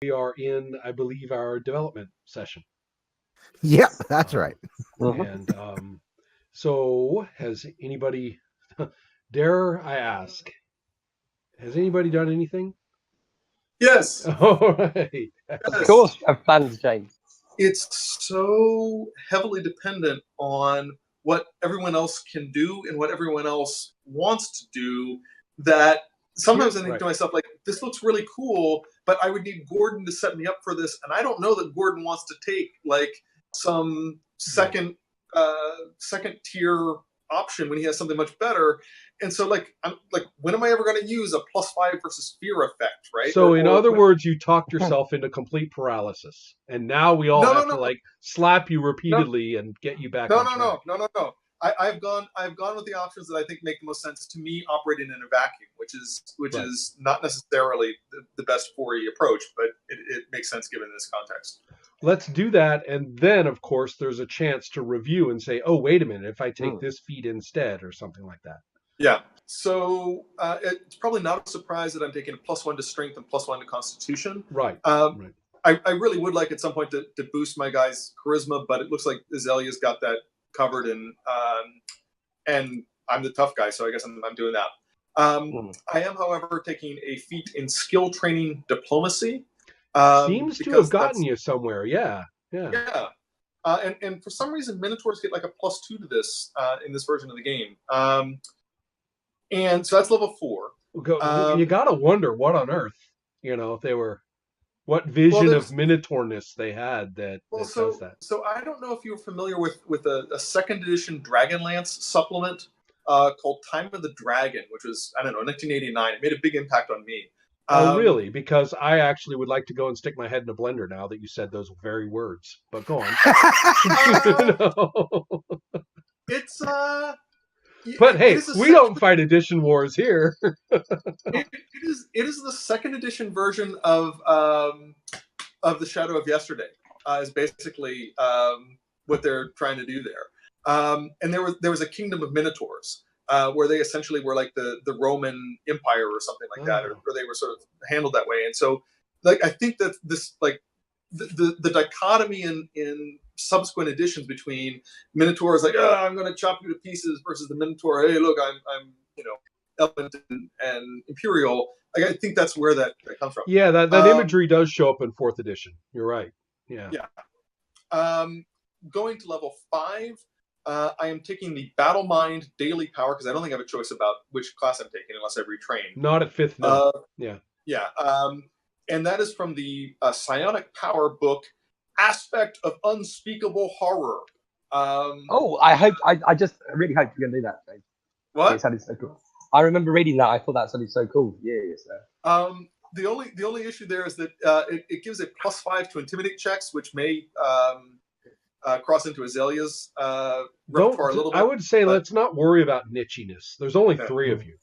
we are in, I believe, our development session. Yep, that's Um, right. and so, has anybody, dare I ask, has anybody done anything? Yes. All right. Of Yes. course, I have plans, James. It's so heavily dependent on what everyone else can do and what everyone else wants to do that sometimes I think Right. to myself, like, this looks really cool, but I would need Gordon to set me up for this. And I don't know that Gordon wants to take like some second tier option when he has something much better. And so I'm like, when am I ever going to use a +5 versus fear effect, right? So, in other words, you talked yourself into complete paralysis, and now we all have to like slap you repeatedly and get you back on track. No. I've gone with the options that I think make the most sense to me, operating in a vacuum, which is not necessarily the best 4E approach, but it makes sense given this context. Let's do that, and then of course there's a chance to review and say, oh, wait a minute, if I take this feat instead or something like that. Yeah. So it's probably not a surprise that I'm taking a +1 to strength and +1 to constitution. Right. Right. I really would like at some point to boost my guy's charisma, but it looks like Azalea's got that covered, and I'm the tough guy, so I guess I'm doing that. I am, however, taking a feat in skill training diplomacy. Seems to have gotten you somewhere, yeah. And for some reason, Minotaurs get like a +2 to this in this version of the game. And so that's level 4. You gotta wonder what on earth, if they were, what vision of Minotaurness they had that does that. So I don't know if you're familiar with a second edition Dragonlance supplement called Time of the Dragon, which was, I don't know, 1989. It made a big impact on me. Oh, really? Because I actually would like to go and stick my head in a blender now that you said those very words. But go on. It's But hey, we don't fight edition wars here. it is the second edition version of the Shadow of Yesterday. Is basically what they're trying to do there. And there was a kingdom of Minotaurs where they essentially were like the Roman Empire or something like that, or they were sort of handled that way. And so, like, I think that this, like, the dichotomy in subsequent editions between Minotaurs, like, I'm going to chop you to pieces, versus the Minotaur, hey, look, I'm Element and Imperial. Like, I think that's where that comes from. Yeah, that imagery does show up in 4th edition. You're right. Yeah. Going to level 5, I am taking the Battle Mind Daily Power, because I don't think I have a choice about which class I'm taking unless I retrain. Not at 5th, no. And that is from the Psionic Power book, Aspect of Unspeakable Horror. I really hope you're going to do that, James. What? It sounded so cool. I remember reading that. I thought that sounded so cool. Yeah. The only issue there is that it gives a +5 to intimidate checks, which may cross into Azalea's repertoire a little bit. I would say let's not worry about nichiness. There's only 3 of you.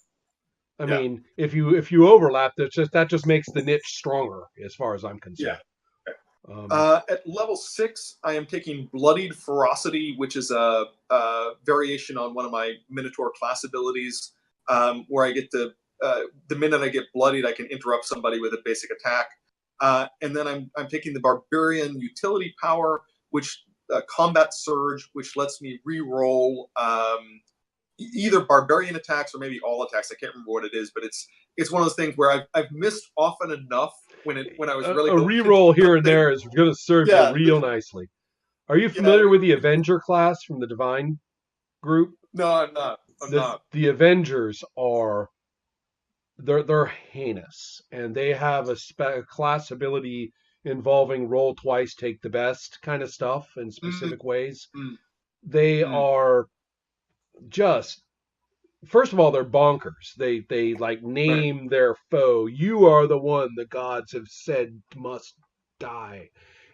I mean, if you overlap, that just makes the niche stronger, as far as I'm concerned. At level 6, I am taking Bloodied Ferocity, which is a variation on one of my Minotaur class abilities, where I get to, the minute I get bloodied, I can interrupt somebody with a basic attack. And then I'm taking the Barbarian Utility Power, which Combat Surge, which lets me re-roll either Barbarian attacks or maybe all attacks. I can't remember what it is, but it's one of those things where I've missed often enough when I was really a re-roll here and there is going to serve you real nicely. Are you familiar with the Avenger class from the Divine group? No, I'm not. The Avengers are they're heinous, and they have a class ability involving roll twice, take the best kind of stuff in specific ways. They are just, first of all, they're bonkers. They like name their foe. You are the one the gods have said must die.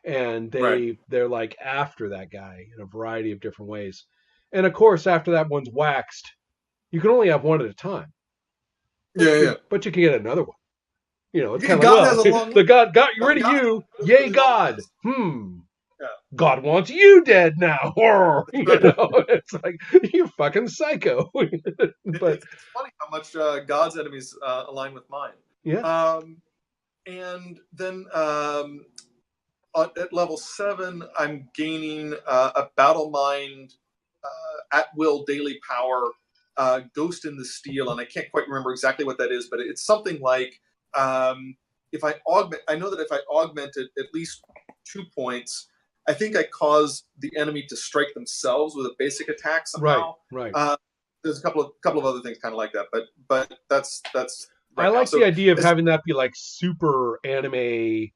And they're like after that guy in a variety of different ways. And of course, after that one's waxed, you can only have one at a time. But you can get another one. It's kind of like, the God got rid of you. Yay, God. God wants you dead now. It's like, you fucking psycho. But it's funny how much God's enemies align with mine. Yeah. and then at level 7, I'm gaining a Battle Mind at will daily power, Ghost in the Steel, and I can't quite remember exactly what that is, but it's something like if I augment. I know that if I augment it at least 2 points, I think I cause the enemy to strike themselves with a basic attack somehow. Right. There's a couple of other things kind of like that, but that's right I like now. So the idea of having that be like super anime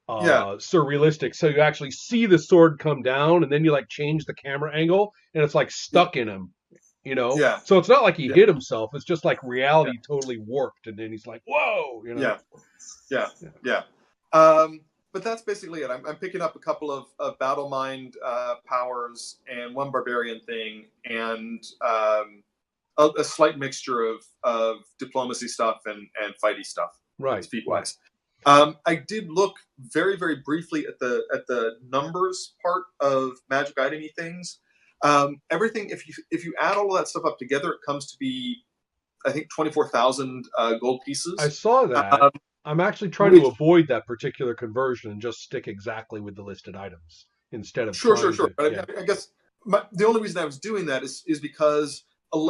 surrealistic, so you actually see the sword come down and then you like change the camera angle and it's like stuck in him, you know. Yeah. So it's not like he Yeah. hit himself, it's just like reality totally warped, and then he's like, whoa, you know. Yeah. But that's basically it. I'm picking up a couple of Battle Mind powers and one Barbarian thing, and a slight mixture of diplomacy stuff and fighty stuff, Right. speed wise. I did look very, very briefly at the numbers part of magic itemy things. Everything, if you add all of that stuff up together, it comes to be, I think, 24,000 gold pieces. I saw that. I'm actually trying to avoid that particular conversion and just stick exactly with the listed items instead of Sure. to, But yeah. I guess the only reason I was doing that is because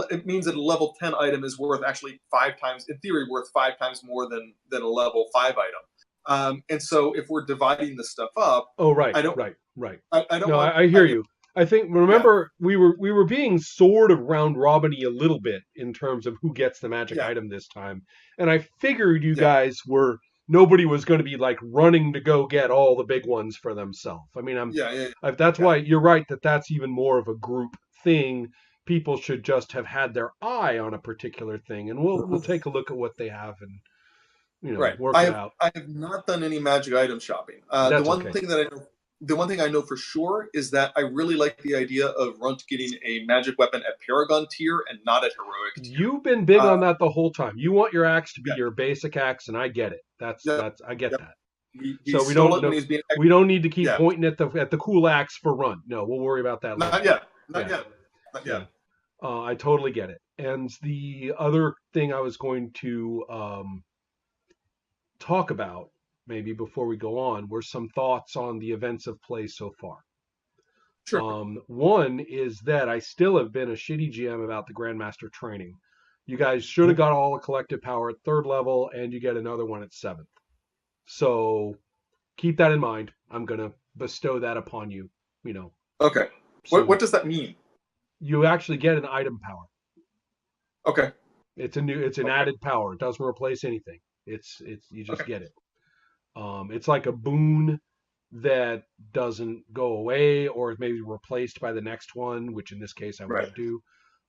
it means that a level 10 item is worth actually 5 times, in theory, worth 5 times more than a level 5 item. And so if we're dividing this stuff up, Oh, right. I don't. I don't. No, want, I hear you. I think, remember, we were being sort of round robin-y a little bit in terms of who gets the magic item this time. And I figured you guys nobody was going to be like running to go get all the big ones for themselves. I mean, that's why you're right that that's even more of a group thing. People should just have had their eye on a particular thing, and we'll take a look at what they have and, you know, work it out. I have not done any magic item shopping. The one thing I know for sure is that I really like the idea of Runt getting a magic weapon at Paragon tier and not at Heroic tier. You've been big on that the whole time. You want your axe to be your basic axe, and I get it. I get that. So we don't need to keep pointing at the cool axe for Runt. No, we'll worry about that later. Not yet. I totally get it. And the other thing I was going to talk about, maybe before we go on, were some thoughts on the events of play so far. Sure. One is that I still have been a shitty GM about the Grandmaster training. You guys should have got all the collective power at 3rd level, and you get another one at 7th. So keep that in mind. I'm going to bestow that upon you, you know. Okay. So what does that mean? You actually get an item power. Okay. It's an added power. It doesn't replace anything. You just get it. It's like a boon that doesn't go away or is maybe replaced by the next one, which in this case I won't do.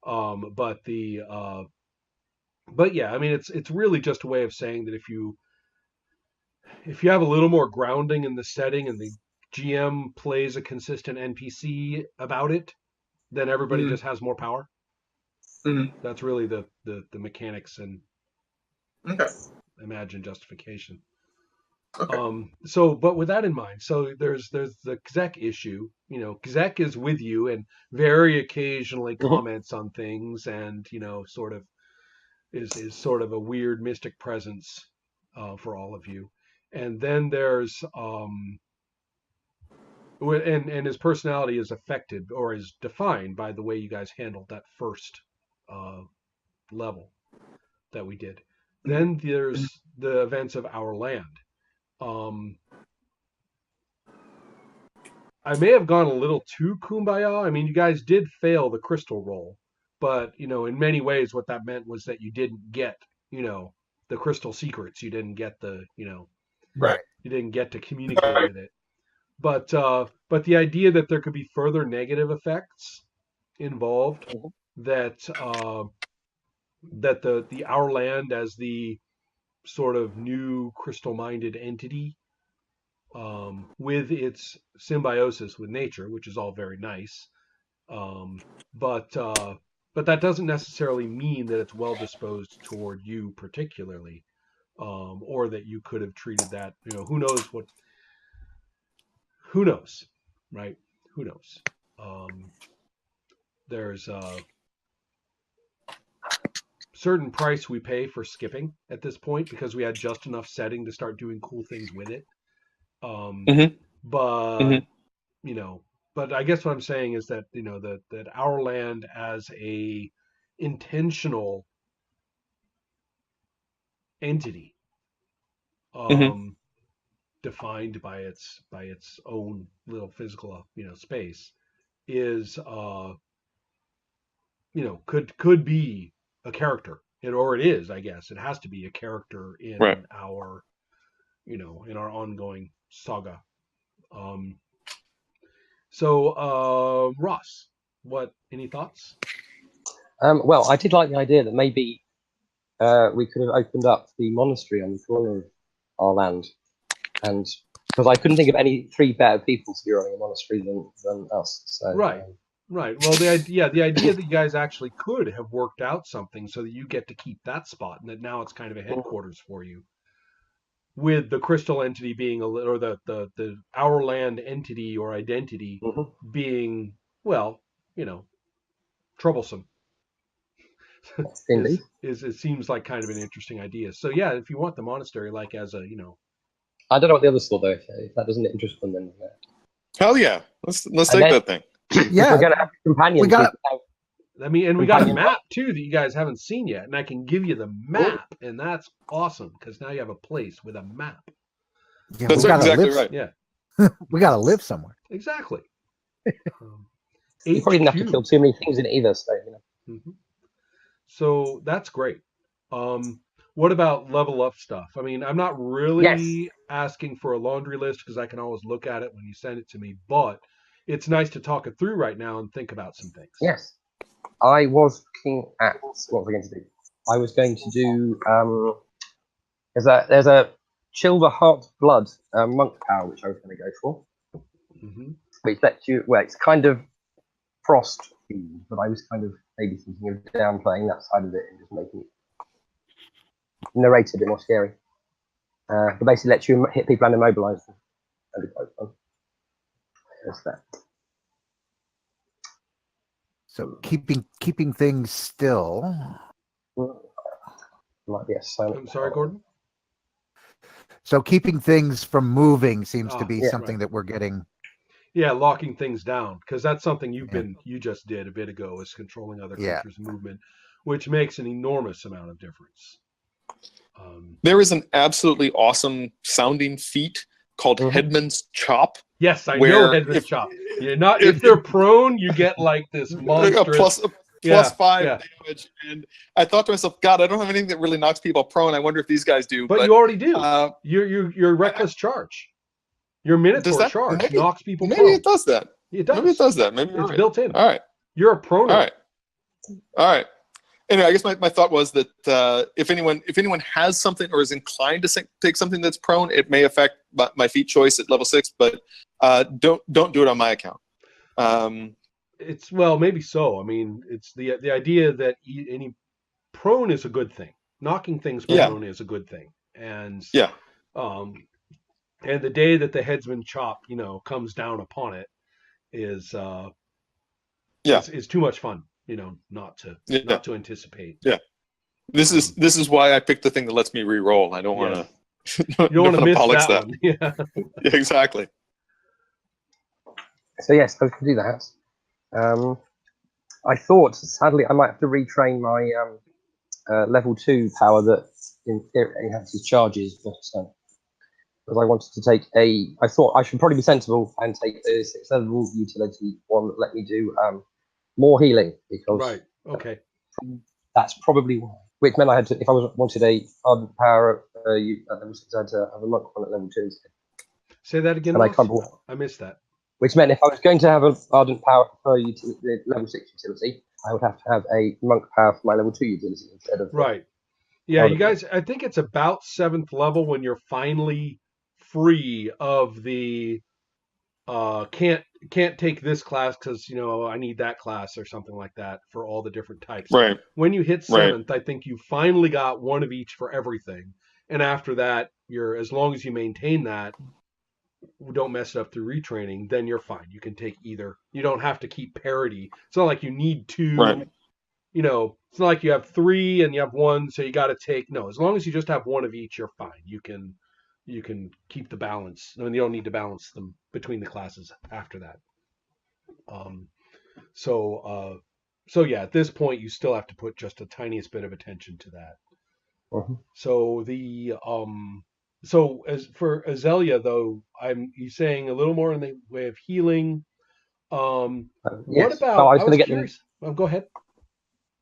But yeah, I mean, it's really just a way of saying that if you have a little more grounding in the setting and the GM plays a consistent NPC about it, then everybody just has more power. Mm-hmm. That's really the mechanics and imagine justification. Okay. But with that in mind, so there's the Gzek issue. You know, Gzek is with you and very occasionally comments on things, and you know, sort of is sort of a weird mystic presence for all of you. And then there's and his personality is affected or is defined by the way you guys handled that first level that we did. Then there's the events of Our Land. I may have gone a little too kumbaya. I mean, you guys did fail the crystal roll, but you know, in many ways, what that meant was that you didn't get, you know, the crystal secrets. You didn't get the, you know, you didn't get to communicate with it. But the idea that there could be further negative effects involved, that the Our Land as the sort of new crystal-minded entity, with its symbiosis with nature, which is all very nice, but that doesn't necessarily mean that it's well disposed toward you particularly, or that you could have treated that. You know, who knows, right? Who knows? There's certain price we pay for skipping at this point because we had just enough setting to start doing cool things with it. Mhm. But Mhm. you know, but I guess what I'm saying is that that our land as a intentional entity, Mhm. defined by its own little physical space, is could be a character, or it is, I guess it has to be a character Right. in our in our ongoing saga. Um, so Ross, any thoughts? Well, I did like the idea that maybe we could have opened up the monastery on the corner of our land, and because I couldn't think of any three better people to be running a monastery than us. So Right. Right. Well, the idea that you guys actually could have worked out something so that you get to keep that spot, and that now it's kind of a headquarters for you, with the crystal entity being or the our land entity or identity Mhm. being, well, troublesome. Indeed. is It seems like kind of an interesting idea. So yeah, if you want the monastery like as a I don't know what the others thought though. If that doesn't interest them, then Hell yeah. Let's And take then- that thing. if Yeah, we're going to have companions. we got- we got a Companion. map too that you guys haven't seen yet, and I can give you the map, and that's awesome because now you have a place with a map. Yeah, That's we gotta exactly live. right. Yeah, We gotta live somewhere. exactly. You probably didn't have to HQ. kill too many things in it either. So Mhm. So that's great. What about level up stuff? I mean, I'm not really asking for a laundry list because I can always look at it when you send it to me, but it's nice to talk it through right now and think about some things. yes, I was looking at what was I going to do. I was going to do there's a chill the heart blood monk power which I was going to go for, Hmm. which lets you. Well, it's kind of frost themed, but I was kind of maybe thinking of downplaying that side of it and just making it narrated a bit more scary. But basically lets you hit people and immobilize them. That'd be quite fun. There's that. So keeping things still. Might be a silent. I'm sorry, Gordon. So keeping things from moving seems to Ah, be yeah, something right. that we're getting. Yeah, locking things down, because that's something you Yeah. just did a bit ago, is controlling other Yeah. creatures' movement, which makes an enormous amount of difference. There is an absolutely awesome sounding feat called Headman's Chop. Yes, I know where Headman's if- Chop. You're not if they're prone, you get like this a monstrous. plus 5 yeah. damage. And I thought to myself, God, I don't have anything that really knocks people prone. I wonder if these guys do. But you already do. uh, Your reckless charge, your Minotaur that- charge maybe- knocks people maybe prone. it does that. It does. Maybe it does that. Maybe you're It's right. built in. All right. You're a proner. All right. Anyway, I guess my thought was that if anyone has something or is inclined to take something that's prone, it may affect my feat choice at level 6, but don't do it on my account. It's maybe so. I mean, it's the idea that any prone is a good thing. Knocking things prone is a good thing, and and the day that the headsman chop, comes down upon it, is too much fun. Not to anticipate. Yeah. This is why I picked the thing that lets me re-roll. I don't want to. You don't want to miss that one. Yeah. Yeah, exactly. So yes, I could do that. I thought, sadly, I might have to retrain my level 2 power that in theory enhances charges, but because I wanted to take I thought I should probably be sensible and take a 6th level utility one that let me do more healing, because Right. Okay. that's probably why. Which meant I had to, if I wanted a ardent power at level 6, I had to have a monk one at level 2 instead. Say that again, And Ross? I missed that. Which meant if I was going to have an ardent power for the level 6 utility, I would have to have a monk power for my level 2 utility instead of right. Yeah, you guys. I think it's about 7th level when you're finally free of the can't take this class because I need that class or something like that for all the different types. Right. When you hit 7th, I think you finally got one of each for everything, and after that, as long as you maintain that, don't mess it up through retraining, then you're fine. You can take either. You don't have to keep parity. It's not like you need two it's not like you have 3 and you have 1, so you got to take. No, as long as you just have 1 of each, you're fine. You can keep the balance. I mean, you don't need to balance them between the classes after that. So yeah, at this point, you still have to put just the tiniest bit of attention to that. So so as for Azalea though, you saying a little more in the way of healing. What Yes. about? Well, I I was going was to get curious. Go ahead.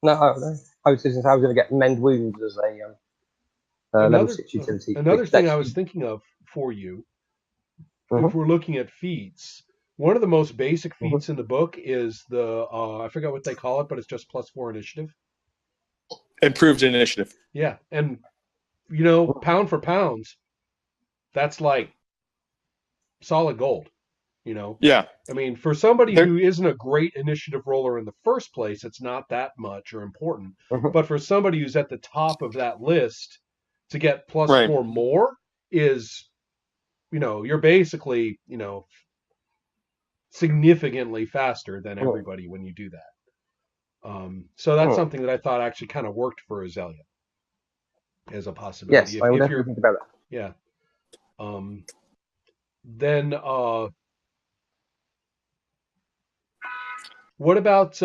no, I was going to get mend wounds as a level 6 utility. Another thing I was thinking of for you, if we're looking at feats, one of the most basic feats in the book is the I forgot what they call it, but it's just +4 initiative. Improved initiative. Yeah, and pound for pounds, that's like solid gold. Yeah. I mean, for somebody who isn't a great initiative roller in the first place, it's not that much or important. But for somebody who's at the top of that list, to get +4 more is, you're basically, significantly faster than everybody when you do that. So that's something that I thought actually kind of worked for Azalea as a possibility. Yes, I will definitely think about that. Yeah. Then what about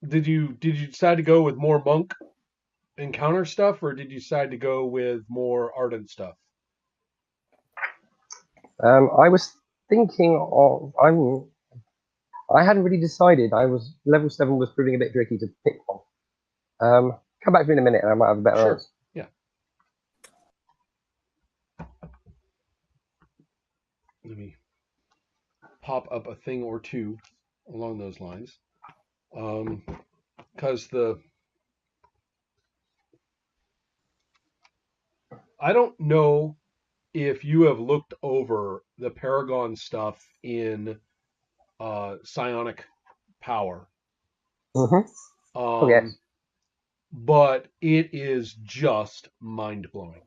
did you decide to go with more monk encounter stuff, or did you decide to go with more ardent stuff? I was thinking of I hadn't really decided. Level 7 was proving a bit tricky to pick one. Come back to me in a minute and I might have a better answer. Yeah. Let me pop up a thing or two along those lines. Because I don't know if you have looked over the Paragon stuff in Psionic Power. Yes. But it is just mind-blowing.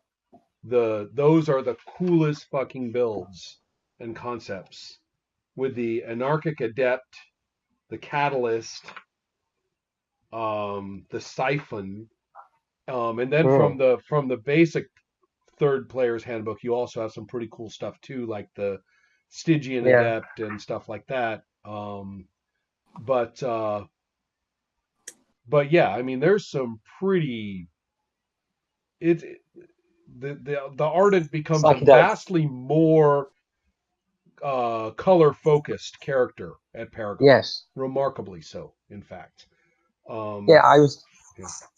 Those are the coolest fucking builds and concepts, with the Anarchic Adept, the Catalyst, the Siphon, and then from the basic third player's handbook, you also have some pretty cool stuff too, like the Stygian Adept and stuff like that. But yeah, I mean, there's some pretty. The Ardent becomes a vastly more color focused character at Paragon. Yes, remarkably so, in fact.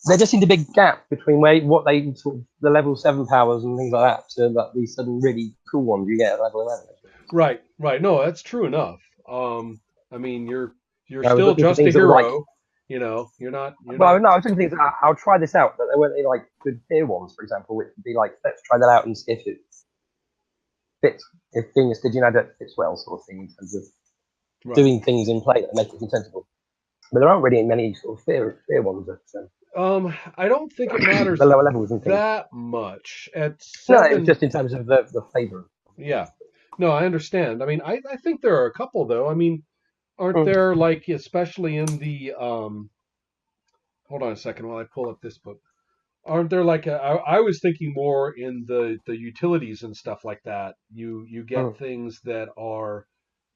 There just seemed a big gap between the level 7 powers and things like that to these sudden really cool ones you get at level 11. Right. No, that's true enough. I mean, you're still just a hero. You're not. No, I was thinking things. I'll try this out, but there weren't any like good tier ones, for example, which would be like, let's try that out and see if it fits. If being a Stygian Adept fits well, sort of thing, in terms of doing things in play that make it contentable. But there aren't really many sort of fair ones. I don't think it matters the lower levels and things that much. At 7, no, it's just in terms of the flavor. Yeah, no, I understand. I mean, I think there are a couple though. I mean, aren't there, like, especially in the hold on a second while I pull up this book. Aren't there like I was thinking more in the utilities and stuff like that. You get things that are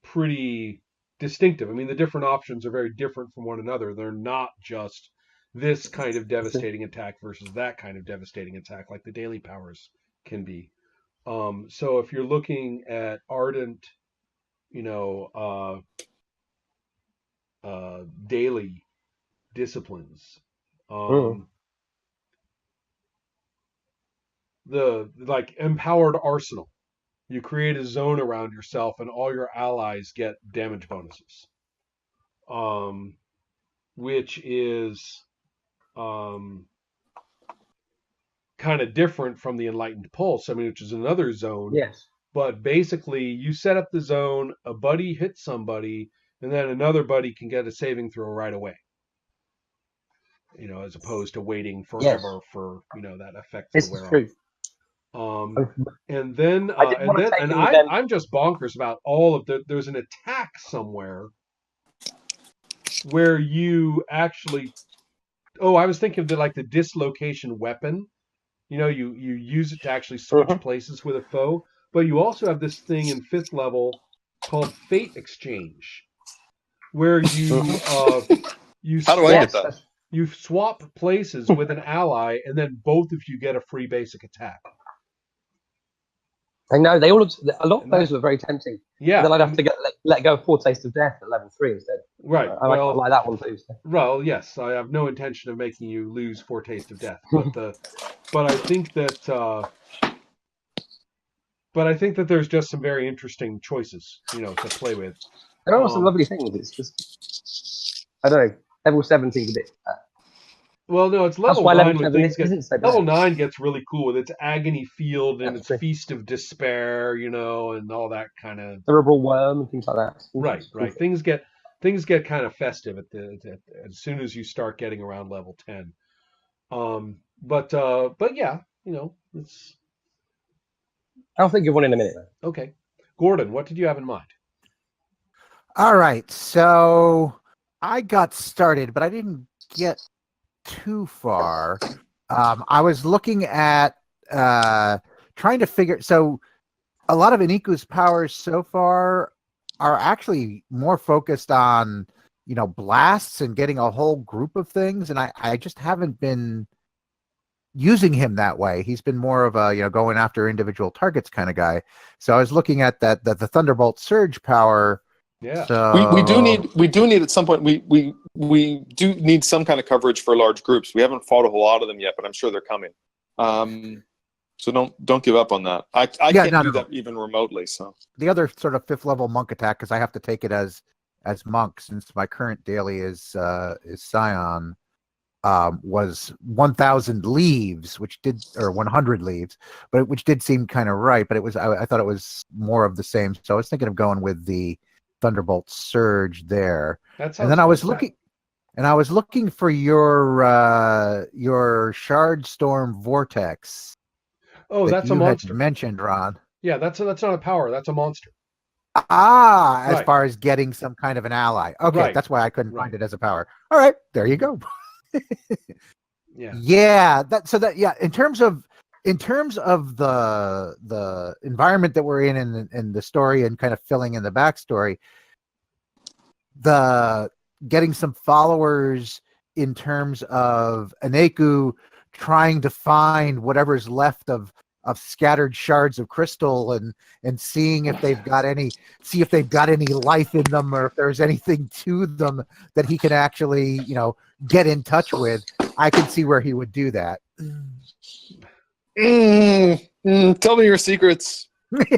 pretty distinctive. I mean, the different options are very different from one another. They're not just this kind of devastating attack versus that kind of devastating attack like the daily powers can be. So if you're looking at ardent, daily disciplines, the like empowered arsenal, you create a zone around yourself and all your allies get damage bonuses, which is kind of different from the enlightened pulse. I mean, which is another zone. Yes. But basically, you set up the zone, a buddy hits somebody, and then another buddy can get a saving throw right away. As opposed to waiting forever for that effect to wear off. And then I'm just bonkers about all of there's an attack somewhere where you actually. Oh, I was thinking of the dislocation weapon. You use it to actually switch places with a foe, but you also have this thing in 5th level called Fate Exchange, where you How do I get swap that? you swap places with an ally, and then both of you get a free basic attack. I know they all looked, a lot of And those were very tempting. Yeah, But then I'd have to let go of Foretaste of Death at level 3 instead. right. I like that one too. So. Well, yes, I have no intention of making you lose Foretaste of Death, but I think that there's just some very interesting choices, to play with. There are some lovely things. It's just, I don't know, level 17 is a bit. Well, no, it's level That's why 9 level when 7 things isn't so bad. level 9 gets really cool with its Agony Field and That's its true. Feast of Despair, and all that kind of. Cerebral Worm and things like that. Right. Things get kind of festive as soon as you start getting around level 10. But yeah, it's I'll think of one in a minute. Though. okay. Gordon, what did you have in mind? All right, so I got started, but I didn't get too far. I was looking at trying to figure. So a lot of Iniku's powers so far are actually more focused on blasts and getting a whole group of things, and I just haven't been using him that way. He's been more of a going after individual targets kind of guy. So I was looking at the Thunderbolt Surge power. Yeah. So We do need at some point we do need some kind of coverage for large groups. We haven't fought a whole lot of them yet, but I'm sure they're coming. So don't give up on that. I can't do that even remotely. So the other sort of 5th level monk attack, because I have to take it as monk since my current daily is Scion, was 1,000 leaves, or 100 leaves, but which did seem kind of right. But it was I thought it was more of the same. So I was thinking of going with the Thunderbolt Surge there. And then I was looking for your Shard Storm Vortex. Oh, that's a monster. Mentioned, Ron. Yeah, that's not a power. That's a monster. As far as getting some kind of an ally. Okay, right. That's why I couldn't find it as a power. All right, there you go. Yeah. In terms of the environment that we're in the story and kind of filling in the backstory, the getting some followers in terms of Ineku trying to find whatever's left of scattered shards of crystal and seeing if they've got any life in them, or if there's anything to them that he can actually get in touch with. I can see where he would do that. Tell me your secrets.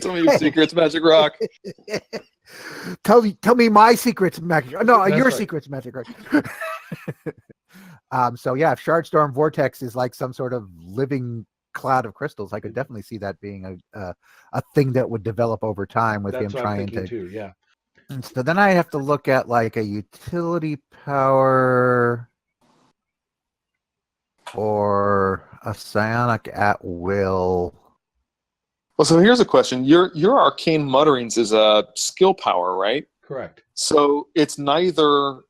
Tell me your secrets, Magic Rock. Tell me my secrets, Magic. No, That's your right. secrets, Magic Rock. So yeah, if Shardstorm Vortex is like some sort of living cloud of crystals, I could definitely see that being a thing that would develop over time with him trying to. Too, yeah. And so then I have to look at like a utility power or a psionic at will. Well, so here's a question. Your arcane mutterings is a skill power, right? Correct. So it's neither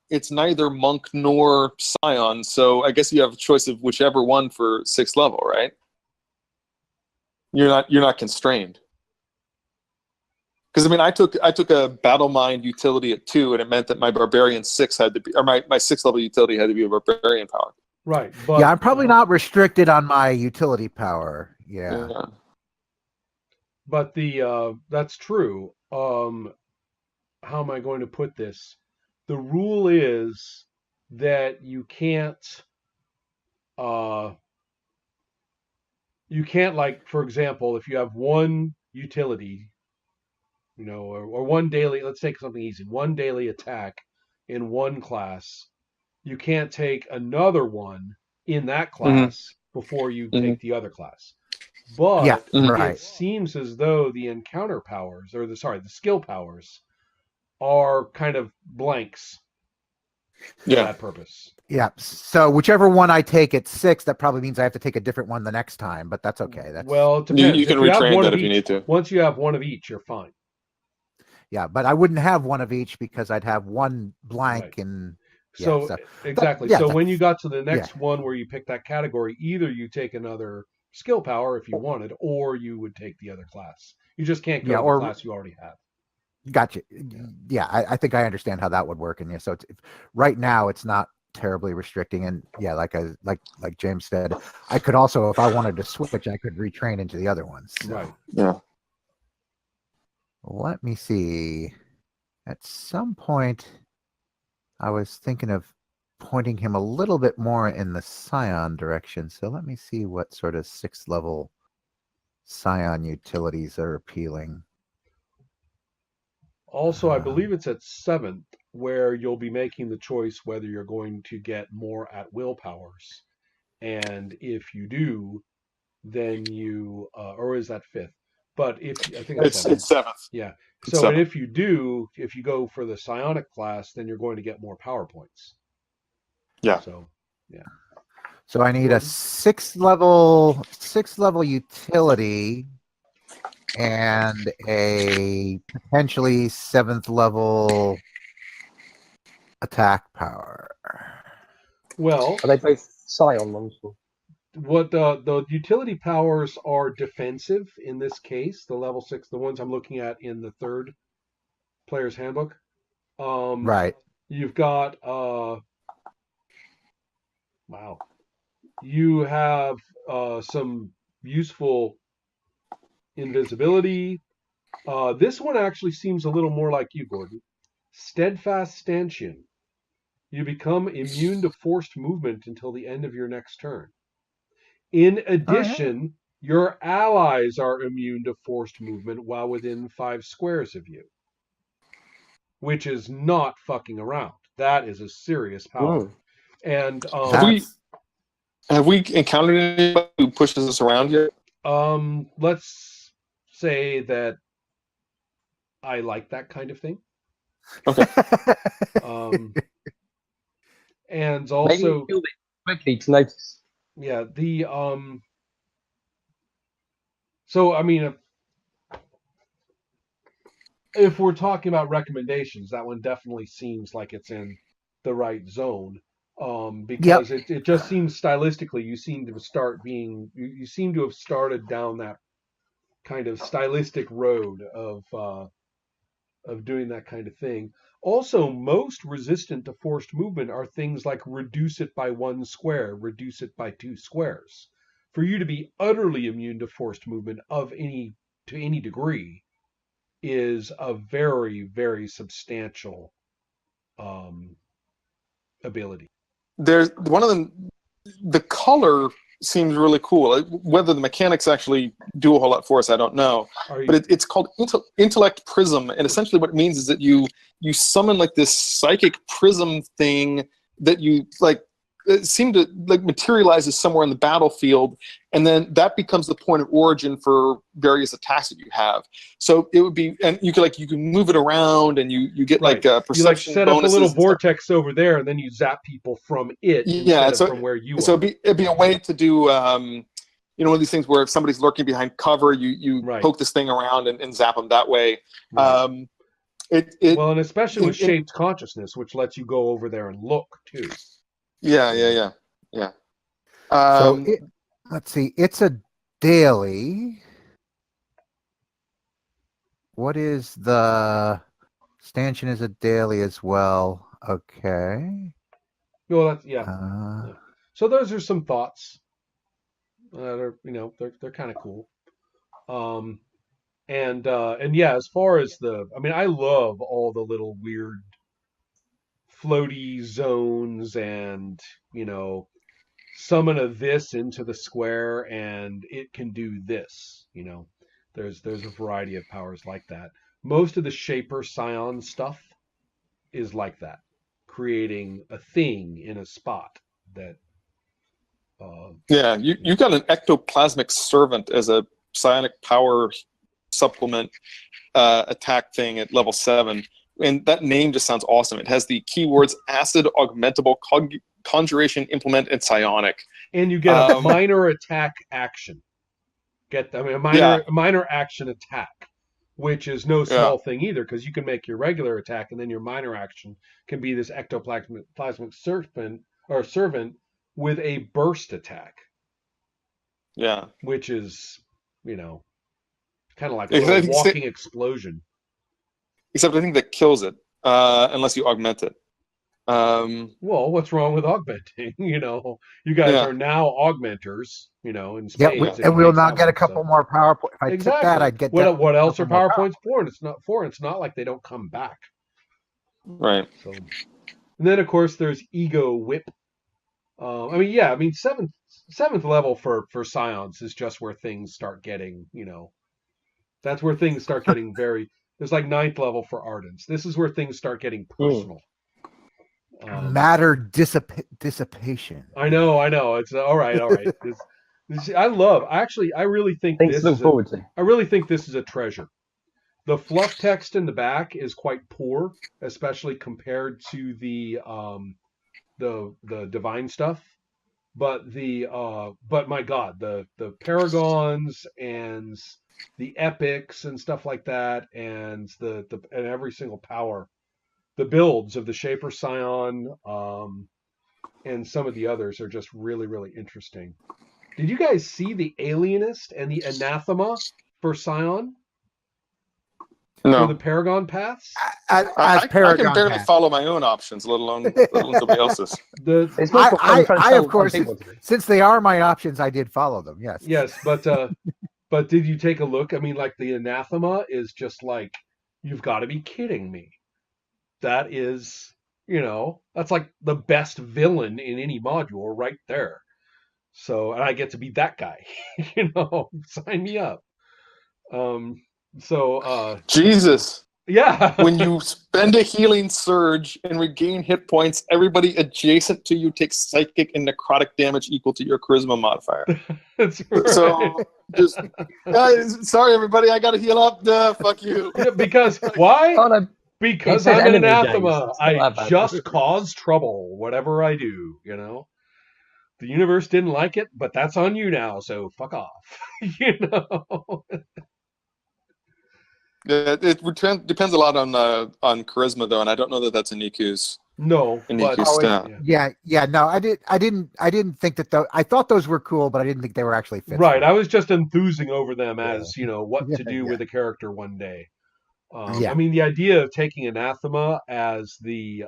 monk nor scion. So I guess you have a choice of whichever one for 6th level, right? You're not constrained. Because I mean, I took a battle mind utility at 2, and it meant that my barbarian 6 had to be, or my 6th level utility had to be a barbarian power. Right. But, yeah, I'm probably not restricted on my utility power. Yeah. But that's true. How am I going to put this? The rule is that you can't like, for example, if you have one utility, or one daily, let's take something easy, one daily attack in one class, you can't take another one in that class before you take the other class. But it seems as though the encounter powers, or the skill powers, are kind of blanks for that purpose. Yeah. So whichever one I take at 6, that probably means I have to take a different one the next time, but that's okay. Well, it depends. You can retrain that if you need to. Once you have one of each, you're fine. Yeah, but I wouldn't have one of each because I'd have one blank and So so exactly. yeah, So that- when you got to the next one where you pick that category, either you take another skill power if you wanted, or you would take the other class. You just can't go Yeah, to the or- class you already have. Gotcha. Yeah, I think I understand how that would work. And yeah, so right now it's not terribly restricting. And yeah, like James said, I could also, if I wanted to switch, I could retrain into the other ones. So. Right. Yeah. Let me see. At some point, I was thinking of pointing him a little bit more in the Scion direction. So let me see what sort of 6th level Scion utilities are appealing. Also, I believe it's at 7th where you'll be making the choice whether you're going to get more at will powers. And if you do, then you, or is that 5th? But if I think it's 7th. It's 7th. Yeah. It's So 7th. if you do, if you go for the psionic class, then you're going to get more power points. Yeah. So, yeah. So I need a 6th level utility and a potentially 7th level attack power. Well, Are they both Scion ones? what the utility powers are defensive in this case, the level 6, the ones I'm looking at in the 3rd player's handbook. Right. You've got wow. You have some useful invisibility. This one actually seems a little more like you, Gordon. Steadfast stanchion. You become immune to forced movement until the end of your next turn. In addition, your allies are immune to forced movement while within 5 squares of you, which is not fucking around. That is a serious power. And Have we encountered anybody who pushes us around yet? let's say that I like that kind of thing. Okay. And Maybe also, you killed it quickly to notice. yeah, the so I mean, if we're talking about recommendations, that one definitely seems like it's in the right zone. Because it just seems stylistically, you seem to start being, you seem to have started down that kind of stylistic road of doing that kind of thing. Also, most resistant to forced movement are things like reduce it by 1 square, reduce it by 2 squares. For you to be utterly immune to forced movement to any degree is a very, very substantial ability. There's one of them. The color seems really cool. Whether the mechanics actually do a whole lot for us, I don't know. But it's called Intellect Prism, and essentially what it means is that you summon like this psychic prism thing that you like seem to like materializes somewhere in the battlefield, and then that becomes the point of origin for various attacks that you have. So it would be, and you can move it around, and you get like perception you like set up a little bonuses and stuff. vortex over there, and then you zap people from it instead of from where you So are. it'd be a way to do one of these things where if somebody's lurking behind cover, you poke this thing around and zap them that way. Right. Well, and especially with shaped consciousness, which lets you go over there and look too. Yeah. So let's see. It's a daily. What is the stanchion? Is a daily as well. Okay. Well, that's yeah. So those are some thoughts. They're kind of cool. And yeah, as far as I love all the little weird floaty zones and summon a this into the square and it can do this. There's a variety of powers like that. Most of the Shaper Scion stuff is like that, creating a thing in a spot that. You got an ectoplasmic servant as a psionic power supplement attack thing at level 7. And that name just sounds awesome. It has the keywords acid, augmentable, conjuration, implement, and psionic. And you get a minor attack action. A minor action attack. which is no small thing either, because you can make your regular attack and then your minor action can be this ectoplasmic servant with a burst attack. Yeah. Which is, kind of like a Except I little think walking explosion. Except I think that kills it, unless you augment it. Well, what's wrong with augmenting? You guys are now augmenters, in spades. And we'll now get a couple more power points. If I took that, I'd get what else are power points for? And it's not like they don't come back. Right. So, and then of course there's Ego Whip. Seventh level for Scions is just where things start getting, that's where things start getting very. There's like 9th level for Ardents. This is where things start getting personal. Matter dissipation. I know. It's all right. I really think Things to look forward to. I really think this is a treasure. The fluff text in the back is quite poor, especially compared to the divine stuff. But but my God, the paragons and the epics and stuff like that, and and every single power, the builds of the Shaper Scion, and some of the others are just really, really interesting. Did you guys see the Alienist and the Anathema for Scion? No. For the Paragon paths? I can barely follow my own options, let alone somebody else's. I of course, since they are my options, I did follow them. Yes. Yes, but did you take a look? I mean, like the Anathema is just like, you've got to be kidding me. That is, that's like the best villain in any module right there. So, and I get to be that guy. Sign me up. Jesus. Yeah. When you spend a healing surge and regain hit points, everybody adjacent to you takes psychic and necrotic damage equal to your charisma modifier. That's right. So, just sorry everybody, I gotta heal up. Fuck you. Yeah, because why? Because I'm an anathema. I just cause trouble, whatever I do. The universe didn't like it, but that's on you now. So fuck off. Yeah, it depends a lot on charisma though, and I don't know that that's a Niku's. No, stat. No, I didn't think that. I thought those were cool, but I didn't think they were actually fit. Right, I was just enthusing over them as what to do with a character one day. I mean, the idea of taking Anathema as the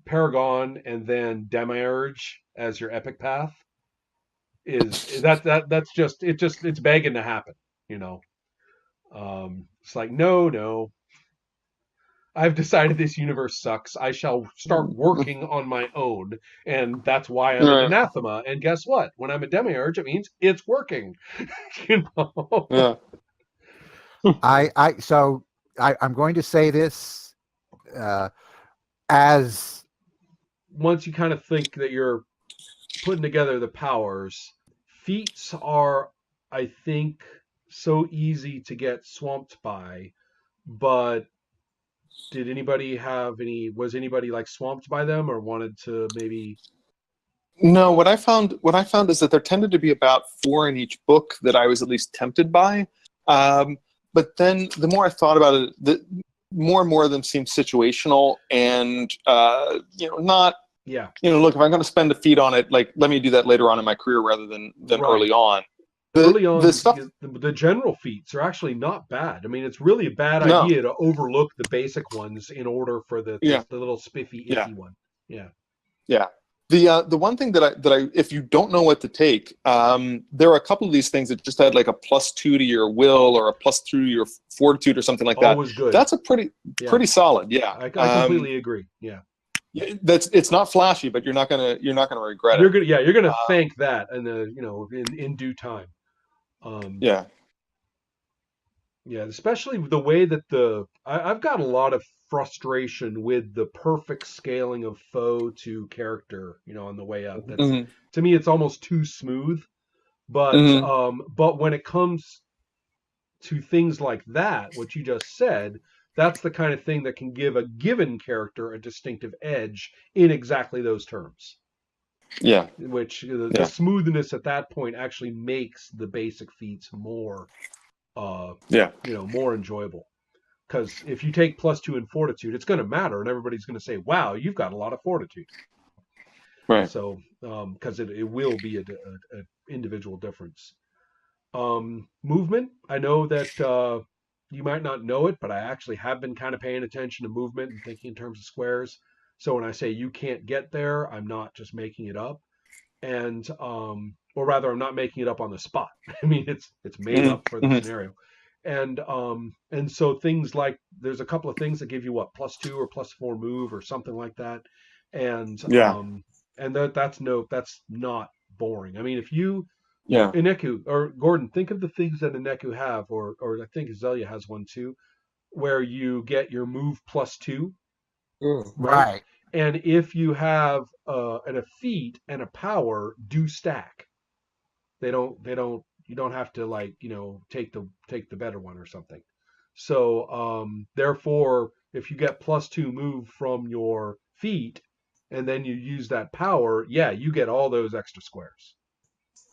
Paragon and then Demiurge as your epic path is it's begging to happen. It's like no. I've decided this universe sucks. I shall start working on my own, and that's why I'm an anathema. And guess what? When I'm a demiurge, it means it's working. Yeah. I'm going to say this as once you kind of think that you're putting together the powers, feats are, I think, so easy to get swamped by, but was anybody like swamped by them or wanted to maybe? No, what I found is that there tended to be about 4 in each book that I was at least tempted by. But then the more I thought about it, the more and more of them seemed situational and, not, look, if I'm going to spend a feat on it, like, let me do that later on in my career rather than early on. The general feats are actually not bad. I mean, it's really a bad idea to overlook the basic ones in order for the little spiffy, iffy one. Yeah. Yeah. The one thing that I if you don't know what to take, there are a couple of these things that just had like a +2 to your will or a +2 to your fortitude or something like that. Always good. That's a pretty solid. Yeah. I completely agree. Yeah. It's not flashy, but you're not gonna regret it. You're gonna thank that in due time. Especially the way that I've got a lot of frustration with the perfect scaling of foe to character, on the way up. That's, to me, it's almost too smooth. But but when it comes to things like that, what you just said, that's the kind of thing that can give a given character a distinctive edge in exactly those terms. Yeah. which the Yeah. smoothness at that point actually makes the basic feats more, Yeah. more enjoyable. Because if you take +2 in fortitude, it's going to matter, and everybody's going to say, "Wow, you've got a lot of fortitude." Right. So, because it will be a individual difference. Movement. I know that you might not know it, but I actually have been kind of paying attention to movement and thinking in terms of squares. So when I say you can't get there, I'm not just making it up, and or rather, I'm not making it up on the spot. I mean, it's made up for the Mm-hmm. scenario, and so things like there's a couple of things that give you what +2 or +4 move or something like that, and Yeah. that's not boring. I mean, if you Yeah. Ineku or Gordon, think of the things that Ineku have, or I think Azalea has one too, where you get your move +2, Mm. right? Right. And if you have a feat and a power, do stack. You don't have to like take the better one or something. So therefore, if you get +2 move from your feat, and then you use that power, yeah, you get all those extra squares.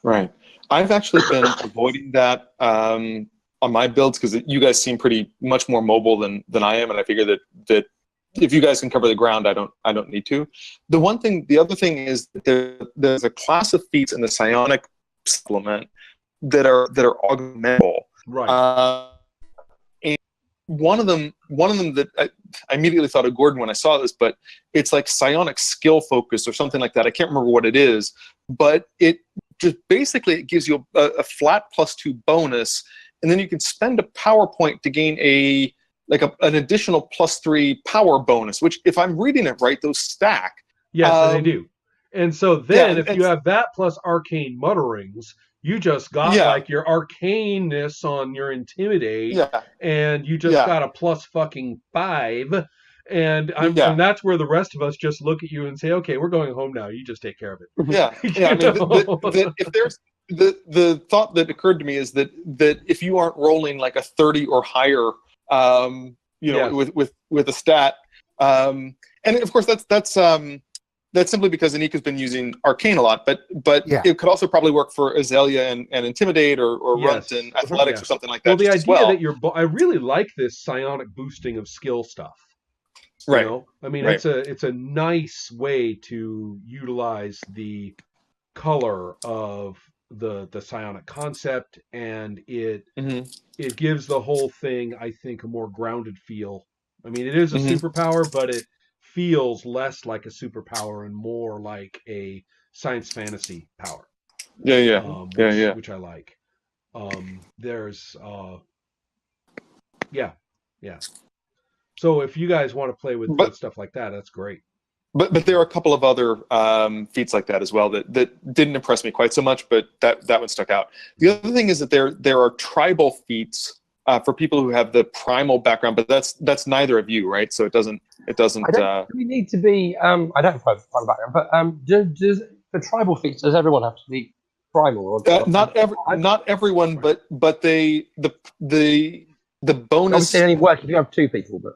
Right. I've actually been avoiding that on my builds because you guys seem pretty much more mobile than I am, and I figure that if you guys can cover the ground, I don't need to. The other thing is that there's a class of feats in the psionic supplement that are augmentable. Right. And one of them that I immediately thought of Gordon when I saw this, but it's like psionic skill focus or something like that. I can't remember what it is, but it just basically it gives you a flat +2 bonus, and then you can spend a power point to gain an additional +3 power bonus. Which, if I'm reading it right, those stack. Yes, and they do. And so Yeah, then if you have that plus arcane mutterings, you just got yeah, like your arcaneness on your intimidate, yeah, and you just yeah, got a +5. And yeah, that's where the rest of us just look at you and say, okay, we're going home now. You just take care of yeah, it. yeah. I You mean, know? if there's the thought that occurred to me is that if you aren't rolling like a 30 or higher, Yes. with a stat, and of course that's simply because Anika's been using Arcane a lot, but Yeah. it could also probably work for Azalea and Intimidate or Yes. Runt and Athletics Yeah. or something like Well, that the just as idea well. that I really like this psionic boosting of skill stuff. Right, I mean, right. it's a nice way to utilize the color of the psionic concept, and Hmm. it gives the whole thing, I think, a more grounded feel. I mean, it is a Hmm. superpower, but it feels less like a superpower and more like a science fantasy power, Yeah, yeah, yeah, yeah. which I like. There's yeah, yeah. So if you guys want to play with But stuff like that, that's great. but there are a couple of other feats like that as well that didn't impress me quite so much, but that one stuck out. The other thing is that there are tribal feats for people who have the primal background, but that's neither of you, right? So it doesn't. I don't really need to be. I don't have a primal background, but does for tribal feats, does everyone have to be primal? not everyone, but the bonus. Obviously, it only works if you have two people, but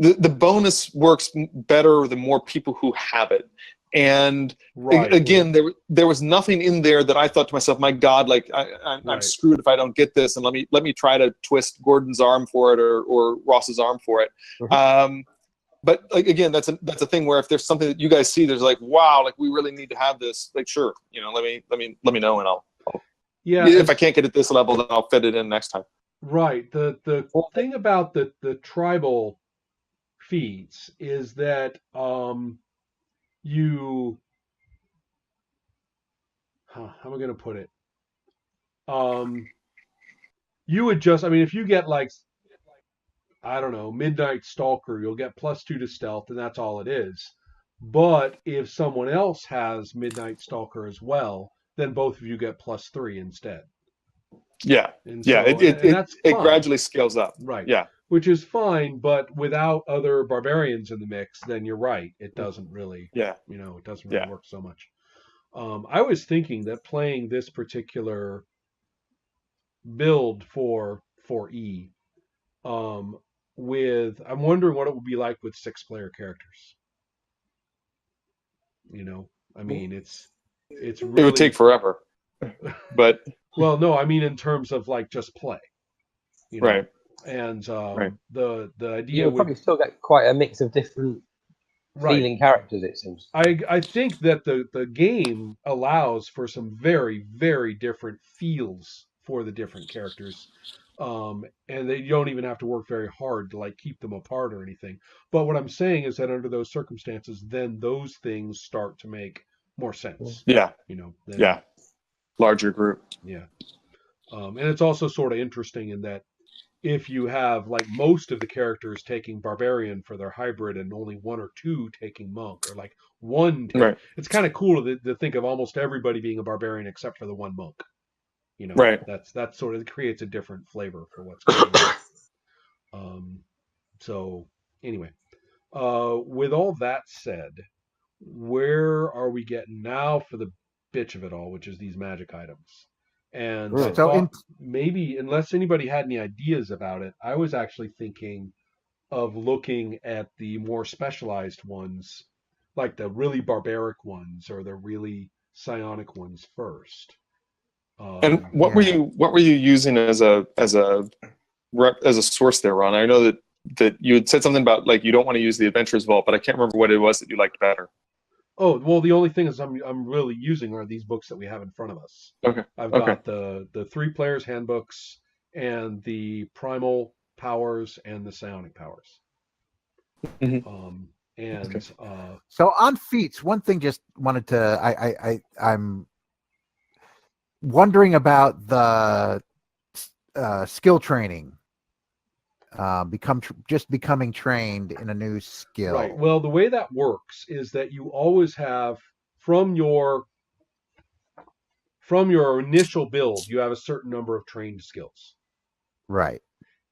the bonus works better the more people who have it. And Right. again, there was nothing in there that I thought to myself, my God, like I'm Right. screwed if I don't get this, and let me try to twist Gordon's arm for it or Ross's arm for it. Mhm. But like again, that's a thing where if there's something that you guys see, there's like, wow, like we really need to have this. Like, sure, let me know, and I'll Yeah. if I can't get at this level, then I'll fit it in next time. Right. The thing about the tribal feats is that you how am I going to put it? You would just, I mean, if you get like, I don't know, Midnight Stalker, you'll get +2 to stealth, and that's all it is. But if someone else has Midnight Stalker as well, then both of you get +3 instead. Yeah, And yeah, so, and that's it fine. gradually scales up. Right. Yeah. Which is fine, but without other barbarians in the mix, then you're right. It doesn't really, Yeah. it doesn't really Yeah. work so much. I was thinking that playing this particular build for E, I'm wondering what it would be like with 6-player characters. I mean, it's It really would take forever, but well, no, I mean in terms of like just play, you know. right, And right. the idea You'll would probably still get quite a mix of different right. feeling characters, it seems. I think that the game allows for some very very different feels for the different characters, and you don't even have to work very hard to like keep them apart or anything. But what I'm saying is that under those circumstances, then those things start to make more sense. Yeah, You know. yeah. Larger group. Yeah. And it's also sort of interesting in that if you have like most of the characters taking barbarian for their hybrid and only one or two taking monk, or like Right, it's kind of cool to think of almost everybody being a barbarian except for the one monk. You know, right. that sort of creates a different flavor for what's going on. So anyway, with all that said, where are we getting now for the bitch of it all, which is these magic items? And I So thought maybe, unless anybody had any ideas about it, I was actually thinking of looking at the more specialized ones, like the really barbaric ones or the really psionic ones first. And Yeah. what were you using as a source there, Ron? I know that you had said something about like you don't want to use the Adventurers Vault, but I can't remember what it was that you liked better. Oh, well, the only thing is I'm really using are these books that we have in front of us. Okay. I've Okay. got the three players handbooks and the primal powers and the psionic powers. Mhm. And Okay. So on feats, one thing just wanted to I'm wondering about the skill training. Just becoming trained in a new skill. right. Well, the way that works is that you always have from your initial build, you have a certain number of trained skills. Right.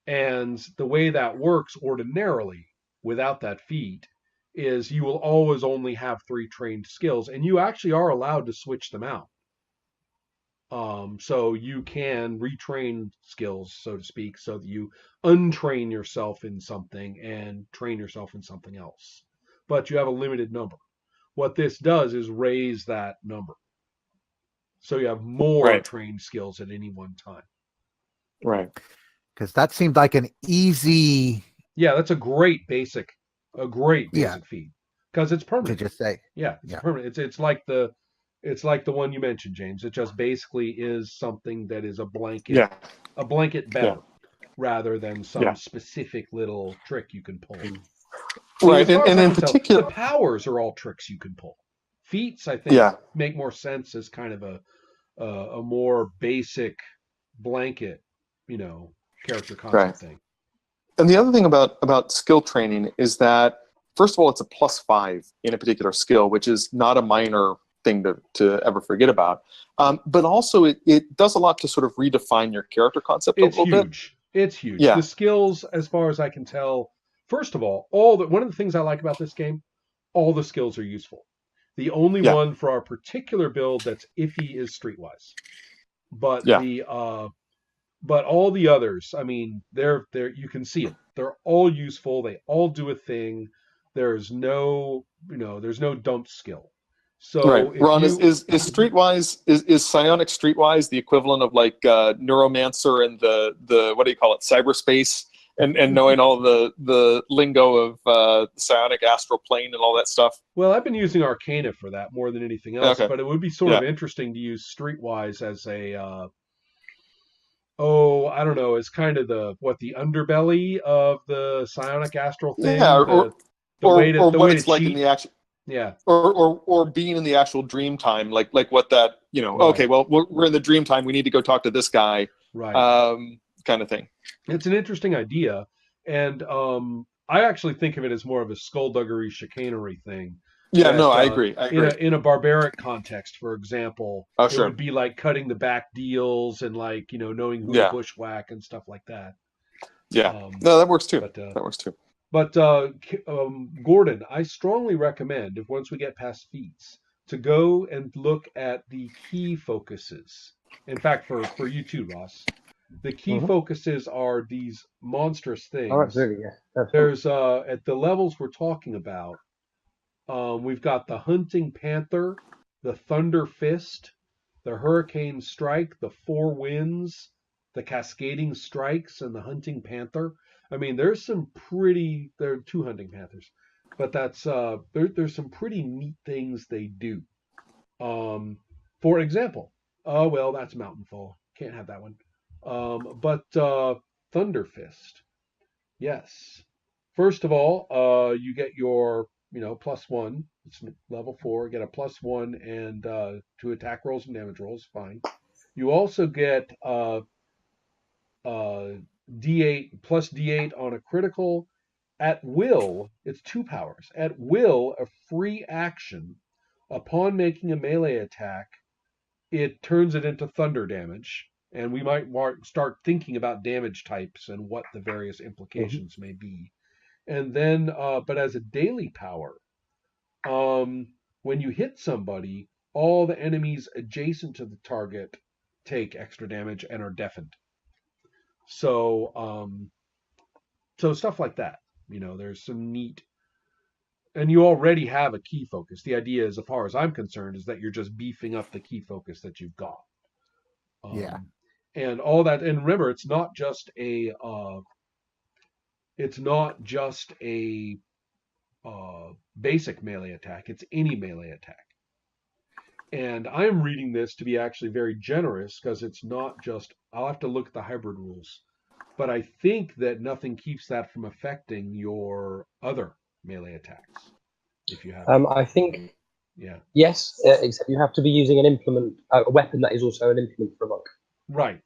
And the way that works ordinarily without that feat is you will always only have 3 trained skills, and you actually are allowed to switch them out. So you can retrain skills, so to speak, so that you untrain yourself in something and train yourself in something else. But you have a limited number. What this does is raise that number. So you have more Right. trained skills at any one time. Right. Because that seemed like an easy. Yeah, that's a great basic feat because it's To permanent. just say. Yeah, it's Yeah. permanent. It's like the one you mentioned, James. It just basically is something that is a blanket Yeah. better rather than some Yeah. specific little trick you can pull. Right. As far as And I in can tell, particular, the powers are all tricks you can pull. Feats, I think, yeah. make more sense as kind of a more basic blanket, character concept Right. thing. And the other thing about skill training is that, first of all, it's a +5 in a particular skill, which is not a minor thing to ever forget about. But also, it does a lot to sort of redefine your character concept a It's little bit. huge. It's huge. Yeah. The skills, as far as I can tell, first of all, one of the things I like about this game, all the skills are useful. The only Yeah. one for our particular build that's iffy is Streetwise. But Yeah. but all the others, I mean, they're you can see it. They're all useful. They all do a thing. There's no dump skill. So Right. if Ron, you is Streetwise is Psionic Streetwise the equivalent of like Neuromancer and the what do you call it, cyberspace, and knowing all the lingo of psionic astral plane and all that stuff? Well, I've been using Arcana for that more than anything else, Okay. but it would be sort Yeah. of interesting to use Streetwise as a I don't know, as kind of the underbelly of the psionic astral thing. Yeah. The way Or to what it's like in cheat. the actual. Yeah. Or being in the actual dream time, like what that Right. Okay, well we're in the dream time. We need to go talk to this guy, Right. kind of thing. It's an interesting idea, and I actually think of it as more of a skullduggery chicanery thing. Yeah, That, no, I agree. in a barbaric context, for example, Oh, it sure. would be like cutting the back deals and like knowing who Yeah. to bushwhack and stuff like that. Yeah, no, that works too. But That works too. But Gordon, I strongly recommend, if once we get past feats, to go and look at the key focuses. In fact, for you too, Ross, the key focuses are these monstrous things. Oh, absolutely, yeah. That's There's at the levels we're talking about, we've got the hunting panther, the Thunder Fist, the Hurricane Strike, the Four Winds, the Cascading Strikes, and the Hunting Panther. I mean, there are two Hunting Panthers, but there's some pretty neat things they do. For example, oh well, that's Mountainfall. Can't have that one. But Thunder Fist, yes. First of all, you get your +1. It's level 4. Get a +1 and to attack rolls and damage rolls. Fine. You also get D8 plus D8 on a critical. At will, it's 2 powers. At will, a free action. Upon making a melee attack, it turns it into thunder damage. And we might start thinking about damage types and what the various implications may be. And then, but as a daily power, when you hit somebody, all the enemies adjacent to the target take extra damage and are deafened. So, so stuff like that. There's some neat, and you already have a key focus. The idea, as far as I'm concerned, is that you're just beefing up the key focus that you've got. Yeah. And all that. And remember, it's not just a basic melee attack. It's any melee attack. And I'm reading this to be actually very generous because it's not just. I'll have to look at the hybrid rules. But I think that nothing keeps that from affecting your other melee attacks. If you have. I think. Yeah. Yes, except you have to be using an implement, a weapon that is also an implement for a monk. Right.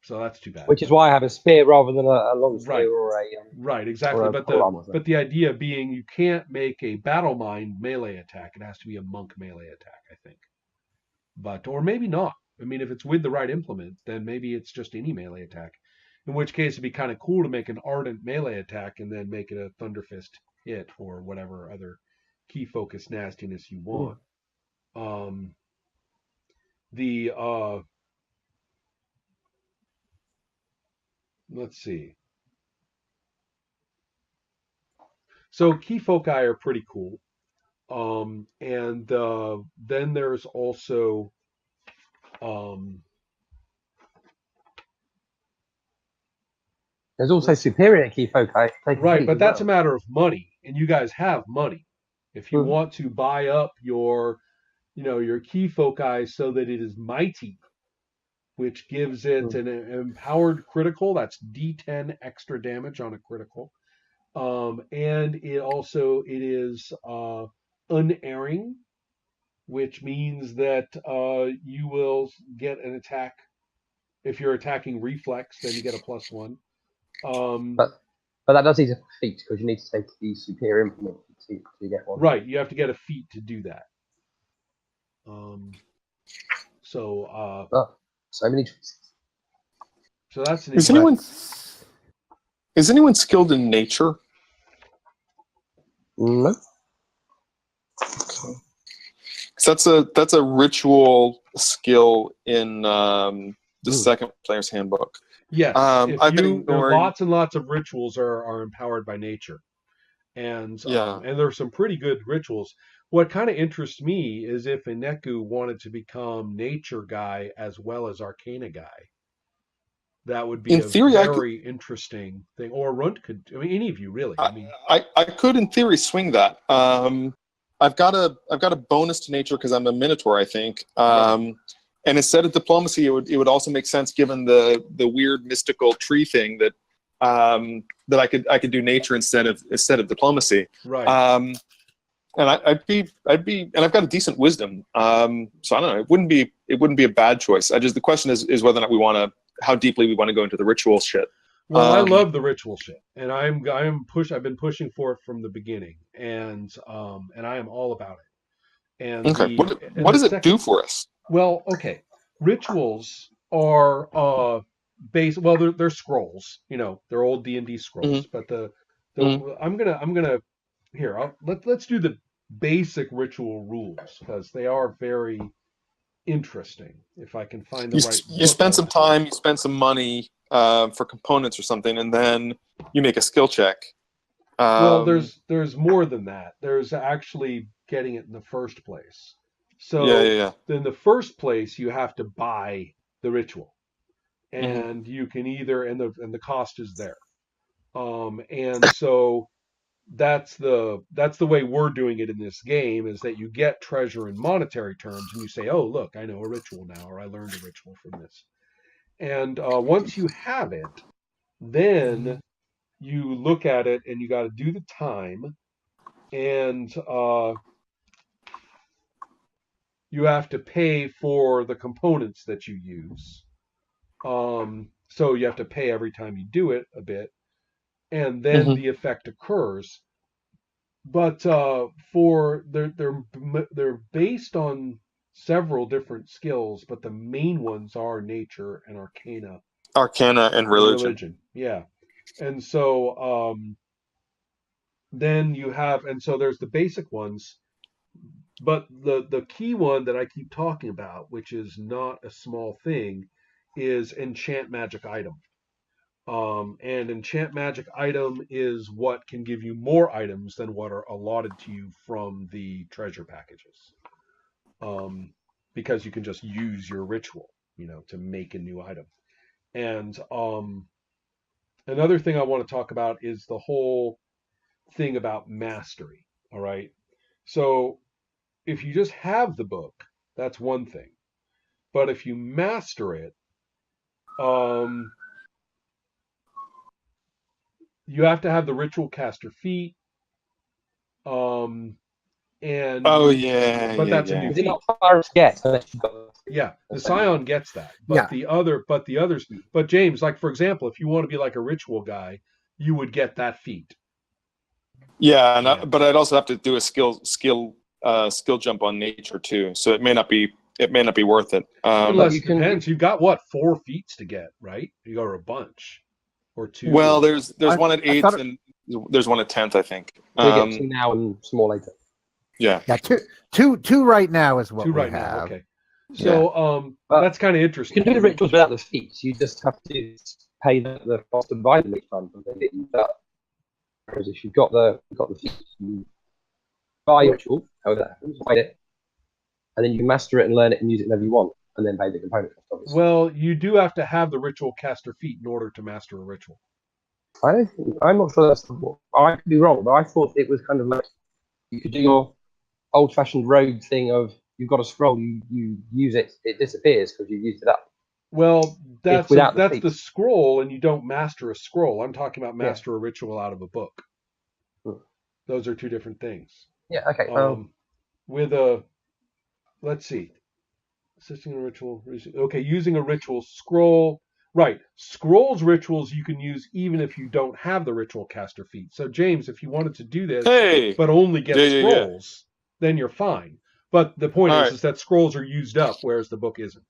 So that's too bad. Which is why I have a spear rather than a long spear Right. or a. Right, exactly. But the idea being, you can't make a battle mind melee attack. It has to be a monk melee attack, I think. Or maybe not. I mean, if it's with the right implement, then maybe it's just any melee attack. In which case, it'd be kind of cool to make an ardent melee attack and then make it a Thunder Fist hit or whatever other key focus nastiness you want. Let's see. So key foci are pretty cool. And then there's also there's also superior key foci. Right, but that's a matter of money, and you guys have money. If you want to buy up your key foci so that it is mighty, which gives it an empowered critical, that's D10 extra damage on a critical. And it is unerring, which means that you will get an attack. If you're attacking reflex, then you get a +1. But that does need a feat because you need to take the superior implement to get one. Right, you have to get a feat to do that. So many choices. So that's an Is anyone skilled in nature? No. Okay. That's a ritual skill in the second player's handbook. Yes, Ignoring... lots and lots of rituals are empowered by nature, and there's some pretty good rituals. What kind of interests me is if Ineku wanted to become nature guy as well as arcana guy. That would be very interesting thing. Or Runt could. I mean, any of you really. I could in theory swing that. I've got a bonus to nature because I'm a minotaur, I think. And instead of diplomacy, it would also make sense given the weird mystical tree thing that I could do nature instead of diplomacy. Right. And I'd be and I've got a decent wisdom. So I don't know. It wouldn't be a bad choice. The question is whether or not how deeply we want to go into the ritual shit. Well, I love the ritual shit, and I've been pushing for it from the beginning, and I am all about it. And okay, what does it do for us? Well, okay, rituals are base. Well, they're scrolls. They're old D&D scrolls. But I'm gonna here. Let's do the basic ritual rules because they are very interesting. If I can find the right. You spend some time. You spend some money for components or something, and then you make a skill check. Well, there's more than that. There's actually getting it in the first place. So in the first place, you have to buy the ritual, Mm-hmm. and you can either and the cost is there. And so that's the way we're doing it in this game, is that you get treasure in monetary terms, and you say, oh, look, I know a ritual now, or I learned a ritual from this. And once you have it, then you look at it and you got to do the time, and you have to pay for the components that you use. So you have to pay every time you do it a bit, and then Mm-hmm. the effect occurs. But for they're based on several different skills, but the main ones are nature and Arcana and and religion. Yeah. And so then you have, and so there's the basic ones, but the key one that I keep talking about, which is not a small thing, is enchant magic item. And enchant magic item is what can give you more items than what are allotted to you from the treasure packages. Because you can just use your ritual, to make a new item. And another thing I want to talk about is the whole thing about mastery. All right. So if you just have the book, that's one thing. But if you master it, you have to have the ritual caster feat. And but that's a new Is it feat. not far to get unless you've got Yeah, the Scion gets that, but the others. But James, like for example, if you want to be like a ritual guy, you would get that feat. Yeah, but I'd also have to do a skill jump on nature too, so it may not be worth it. Unless it depends. You've got what, 4 feats to get, right? You got a bunch, or 2. Well, there's one at 8th and there's one at 10th, I think. We get 2 now and some more later. Yeah, two right now is what 2 we right have. now. Okay, so that's kind of interesting. You can do the rituals without the feats. You just have to pay the cost of buying them each time. Whereas if you've got the feats, you buy a ritual, however that happens, buy it, and then you master it and learn it and use it whenever you want, and then pay the component cost, obviously. Well, you do have to have the ritual caster feat in order to master a ritual. I'm not sure that's. I could be wrong, but I thought it was kind of like you could do your old-fashioned rogue thing of you've got a scroll, you use it, it disappears because you used it up. Well, that's the scroll, and you don't master a scroll. I'm talking about master a ritual out of a book. Those are 2 different things. Yeah. Okay. Let's see, assisting in a ritual. Okay, using a ritual scroll. Right, scrolls rituals you can use even if you don't have the ritual caster feat. So James, if you wanted to do this, but only get scrolls, then you're fine. But the point is that scrolls are used up, whereas the book isn't.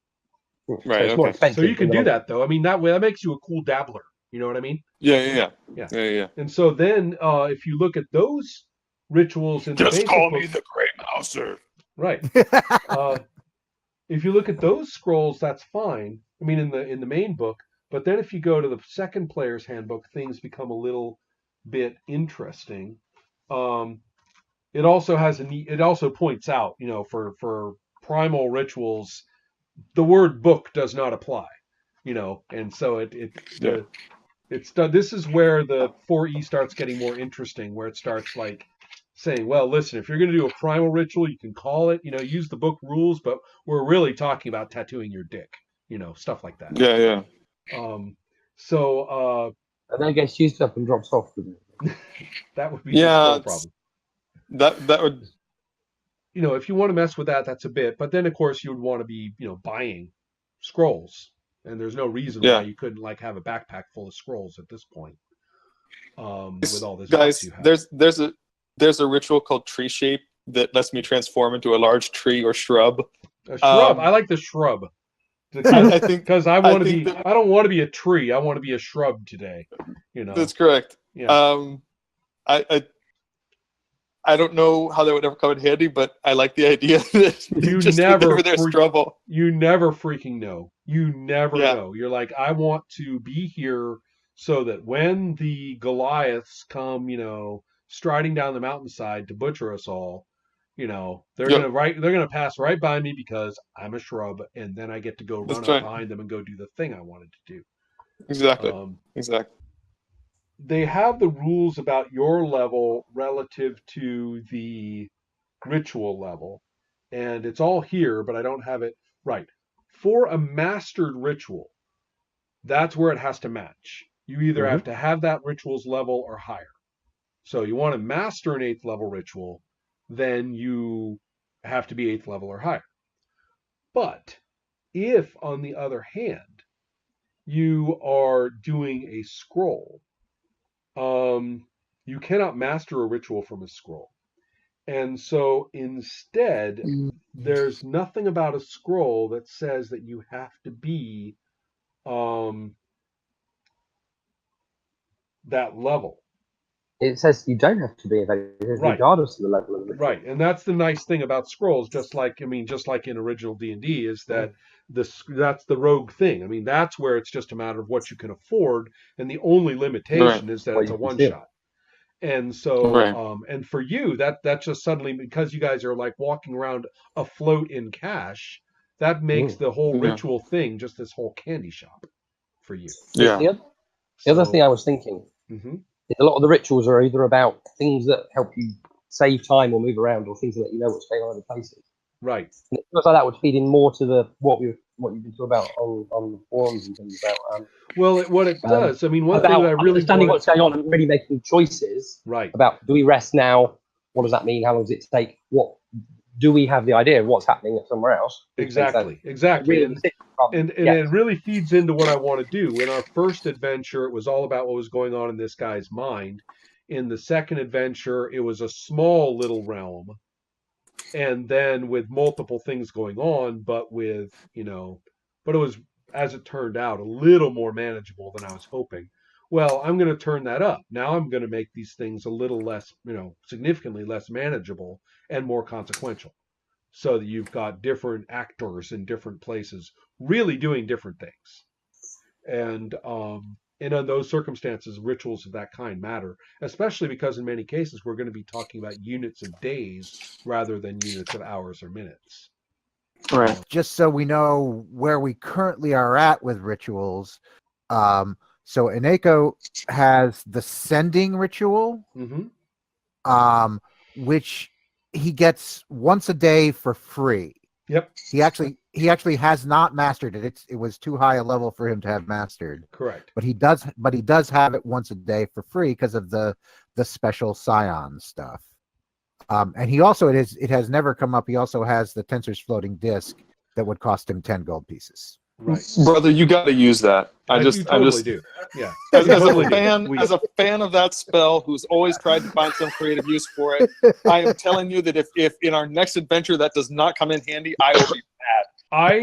Right. So it's more expensive. So you can do that though. I mean, that makes you a cool dabbler. You know what I mean? Yeah. And so then, if you look at those rituals in the basic call book, me the Grey Mouser. Right. If you look at those scrolls, that's fine. I mean, in the main book. But then if you go to the second player's handbook, things become a little bit interesting. It also it also points out, for primal rituals, the word book does not apply, and so this is where the 4E starts getting more interesting, where it starts like saying, well, listen, if you're going to do a primal ritual, you can call it, use the book rules, but we're really talking about tattooing your dick, stuff like that. Yeah. And then it gets used up and drops off. That would be a problem. That would, if you want to mess with that, that's a bit. But then, of course, you would want to be, buying scrolls, and there's no reason why you couldn't have a backpack full of scrolls at this point. With all this, guys, you have. There's a ritual called Tree Shape that lets me transform into a large tree or shrub. A shrub. I like the shrub. I think because I want to be. I don't want to be a tree. I want to be a shrub today. That's correct. Yeah. I don't know how that would ever come in handy, but I like the idea that you just never there's trouble. You never freaking know. You never know. You're like, I want to be here so that when the Goliaths come, striding down the mountainside to butcher us all, You know, they're Yep. gonna pass right by me because I'm a shrub, and then I get to go run That's up right. behind them and go do the thing I wanted to do. Exactly. Um, Exactly. they have the rules about your level relative to the ritual level, and it's all here, but I don't have it right. For a mastered ritual, that's where it has to match. You either have Mhm. to have that ritual's level or higher. So you want to master an 8th level ritual, then you have to be 8th level or higher. But if, on the other hand, you are doing a scroll, you cannot master a ritual from a scroll. And so instead, there's nothing about a scroll that says that you have to be um, that level. It says you don't have to be available, Right. regardless of the level of the ritual. Right, and that's the nice thing about scrolls. Just like in original D&D, is that that's the rogue thing. I mean, that's where it's just a matter of what you can afford, and the only Right. limitation is that What it's you a can one steal. shot. And so, Right. and for you, that just suddenly, because you guys are like walking around afloat in cash, that makes Mm. the whole Yeah. ritual thing just this whole candy shop for you. Because Yeah. the other thing So, I was thinking mhm, is a lot of the rituals are either about things that help you save time or move around, or things that let you know what's going on in other places. right, And it feels like that would feed in more to the what you've been talking about on the forums and things well, what it does, I mean, one thing that I about really understanding wanted, what's going on and really making choices right, about, do we rest now? What does that mean? How long does it take? What do we have the idea of what's happening somewhere else? Which makes sense. exactly, Real decision rather and than and yes. it really feeds into what I want to do. In our first adventure, it was all about what was going on in this guy's mind. In the second adventure, it was a small little realm, and then with multiple things going on, but but it was, as it turned out, a little more manageable than I was hoping. Well, I'm going to turn that up. Now I'm going to make these things a little less, significantly less manageable and more consequential, so that you've got different actors in different places really doing different things. And in those circumstances, rituals of that kind matter, especially because in many cases we're going to be talking about units of days rather than units of hours or minutes. Right. Just so we know where we currently are at with rituals. So Ineko has the sending ritual, Mm-hmm. which he gets once a day for free. Yep. He actually has not mastered it. It was too high a level for him to have mastered. Correct. But he does have it once a day for free because of the special scion stuff. And he also, it has never come up. He also has the Tensor's floating disk that would cost him 10 gold pieces. Right. Brother, you got to use that. You totally do. Yeah. As, You as totally a do. fan, as a fan of that spell, who's always tried to find some creative use for it, I am telling you that if in our next adventure that does not come in handy, I will be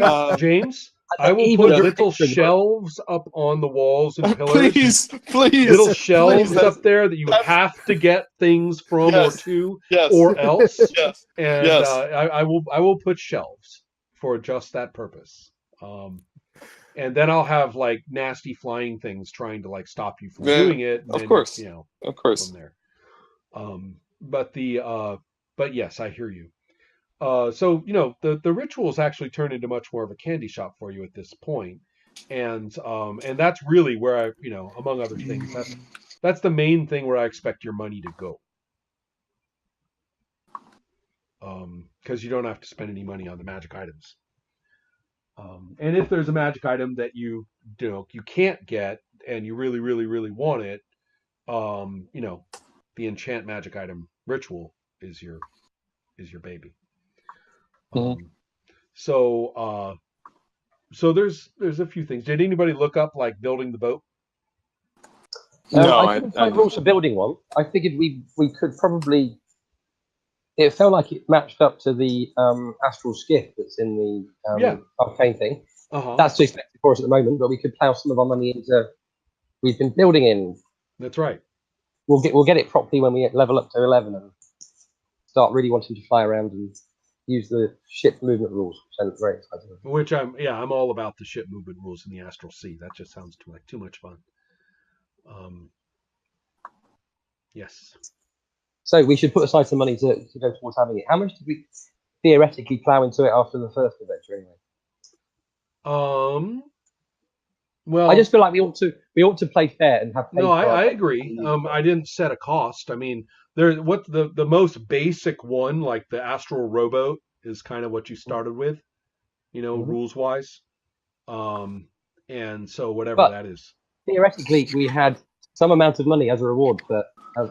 mad. James, I will Even put just little picturing the book. shelves up on the walls and pillars. Please, Little please, shelves that's- up there that you that's- have to get things from or Yes. to, Yes. or else. Yes. And Yes. I will put shelves for just that purpose. And then I'll have like nasty flying things trying to like stop you from Yeah, doing it. And of then, course. Of from course. there. But yes, I hear you. So the rituals actually turn into much more of a candy shop for you at this point, and that's really where I, among other things, that's the main thing where I expect your money to go. Because you don't have to spend any money on the magic items. And if there's a magic item that you can't get and you really really really want it, the enchant magic item ritual is your baby. Mhm. So there's a few things. Did anybody look up like building the boat? No, I couldn't find rules for building one. I figured we could probably. It felt like it matched up to the astral skiff that's in the Yeah. arcane thing. Uh-huh. That's too expensive for us at the moment, but we could plow some of our money into. We've been building in. That's right. We'll get it properly when we level up to 11 and start really wanting to fly around and use the ship movement rules. Sounds very exciting. Which I'm all about the ship movement rules in the Astral Sea. That just sounds too much fun. Yes. So we should put aside some money to go towards having it. How much did we theoretically plow into it after the first adventure, anyway? Well, I just feel like we ought to play fair and have. no, I agree. I didn't set a cost. I mean, the most basic one, like the Astral Rowboat, is kind of what you started with, rules wise. And so whatever that is. Theoretically, we had some amount of money as a reward, but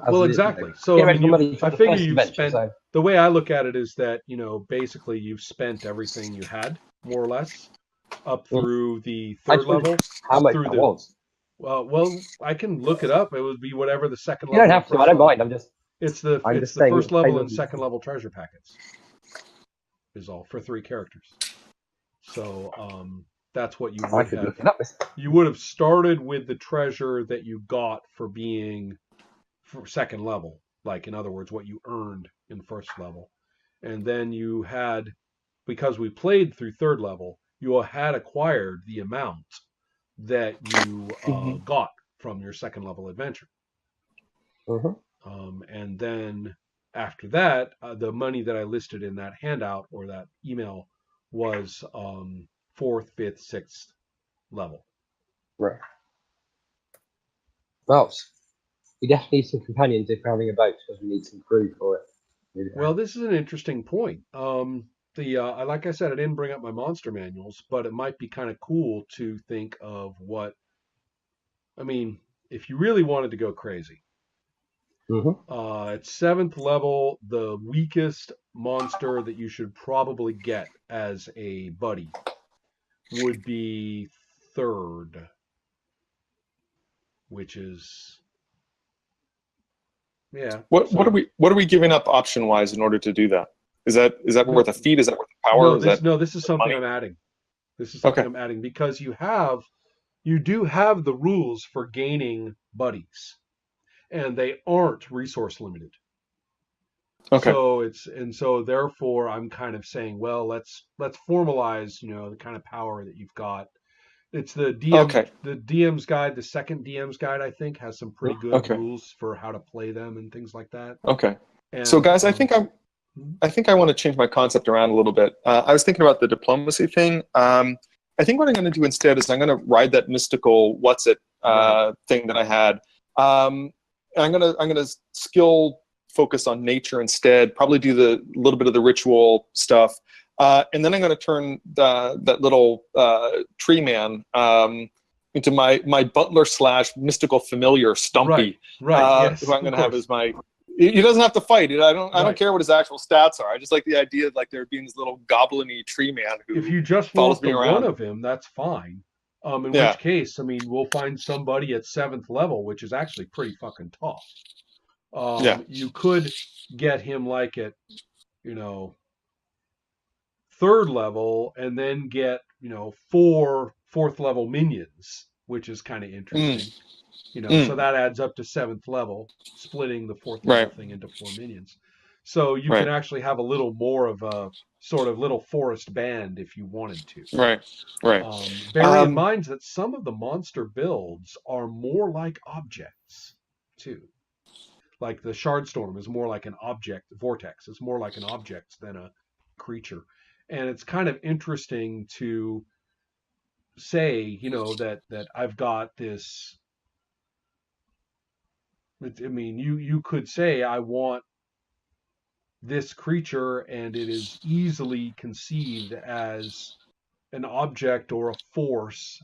exactly. So I mean, I figure you've spent. So. The way I look at it is that basically you've spent everything you had, more or less, up through the third level. How much that was? Well, I can look it up. It would be whatever the second level. You don't have to. I don't mind. It's the first level and second level treasure packets. Is all for 3 characters. So that's what you would have. You would have started with the treasure that you got for being for second level, like in other words, what you earned in first level, and then you had, because we played through third level, you had acquired the amount that you got from your second level adventure. And then after that, the money that I listed in that handout or that email was 4th, 5th, 6th level. Right. Well, we definitely need some companions if we're having a boat, because we need some crew for it. Well, this is an interesting point. Like I said, I didn't bring up my monster manuals, but it might be kind of cool to think of what. I mean, if you really wanted to go crazy, at 7th level, the weakest monster that you should probably get as a buddy would be 3rd, which is What are we giving up option wise in order to do that? Is that worth a feat? Is that worth a power? This is something I'm adding. This is something I'm adding because you do have the rules for gaining buddies, and they aren't resource limited. Okay. So therefore I'm kind of saying, well, let's formalize, the kind of power that you've got. It's the DM's guide, the second DM's guide, I think, has some pretty good rules for how to play them and things like that. Okay. And, so guys, I think I want to change my concept around a little bit. I was thinking about the diplomacy thing. I think what I'm going to do instead is I'm going to ride that mystical thing that I had. I'm going to skill focus on nature instead. Probably do the little bit of the ritual stuff, and then I'm going to turn that little tree man into my butler / mystical familiar Stumpy. Right. Yes, who I'm going to have as my. He doesn't have to fight. I don't care what his actual stats are. I just like the idea of there being this little goblin-y tree man who if you just follows want the me around. One of him, that's fine. In which case, I mean, we'll find somebody at 7th level, which is actually pretty fucking tough. You could get him like at 3rd level, and then get 4 4th level minions, which is kind of interesting. So that adds up to 7th level, splitting the 4th level thing into 4 minions. So you can actually have a little more of a sort of little forest band if you wanted to. Right. Bearing in mind that some of the monster builds are more like objects too. Like the Shardstorm is more like an object. Vortex is more like an object than a creature. And it's kind of interesting to say, that I've got this. I mean, you could say I want this creature, and it is easily conceived as an object or a force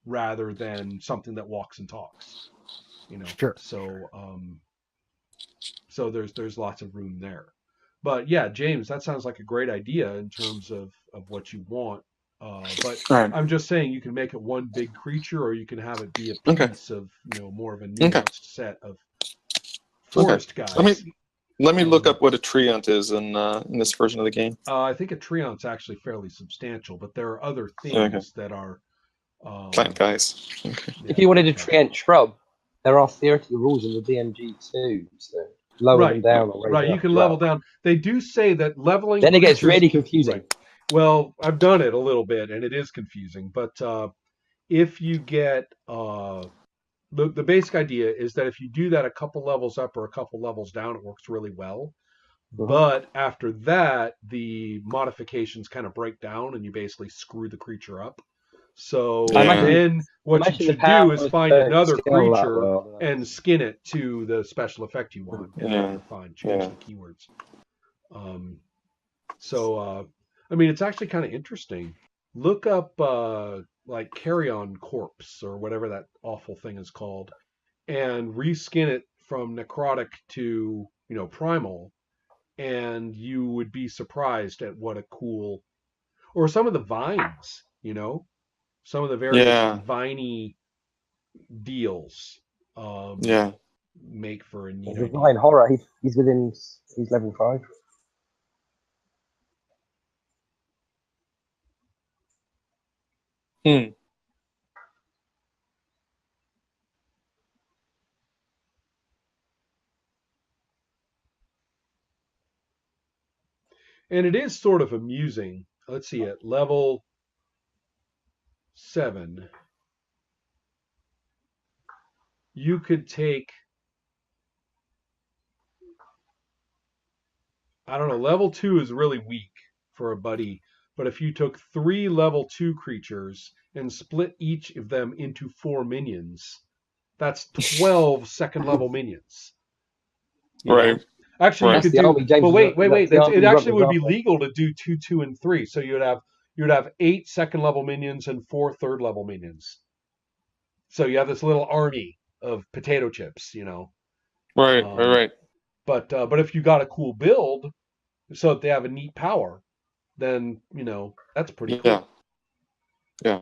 rather than something that walks and talks. Sure. So there's lots of room there. But yeah, James, that sounds like a great idea in terms of what you want. But I'm just saying you can make it one big creature, or you can have it be a piece of more of a nuanced set of forest guys. Let me look up what a treant is in this version of the game. I think a treant's actually fairly substantial, but there are other things that are plant guys. Okay. Yeah, if you wanted a treant shrub, there are theoretical rules in the DMG too. So lower them down. Or raise you can level down. They do say that leveling. Then it gets really confusing. Right. Well, I've done it a little bit, and it is confusing. But if you get the basic idea is that if you do that a couple levels up or a couple levels down, it works really well. But after that, the modifications kind of break down, and you basically screw the creature up. So then what you should do is find another creature and skin it to the special effect you want, and then you're fine. Change the keywords. I mean, it's actually kind of interesting. Look up like Carrion Corpse or whatever that awful thing is called, and reskin it from necrotic to primal, and you would be surprised at what a cool, or some of the vines, some of the very viney deals make for a neat idea. Vine horror. He's level 5. And it is sort of amusing. Let's see, at level 7, you could take, I don't know, level 2 is really weak for a buddy, but if you took 3 level 2 creatures and split each of them into 4 minions, that's 12 second level minions. Right. Actually, you could do. But wait. It actually would be legal to do 2, 2, and 3. So you'd have 8 second level minions and 4 third level minions. So you have this little army of potato chips, Right. But if you got a cool build, so that they have a neat power, then that's pretty cool. Yeah.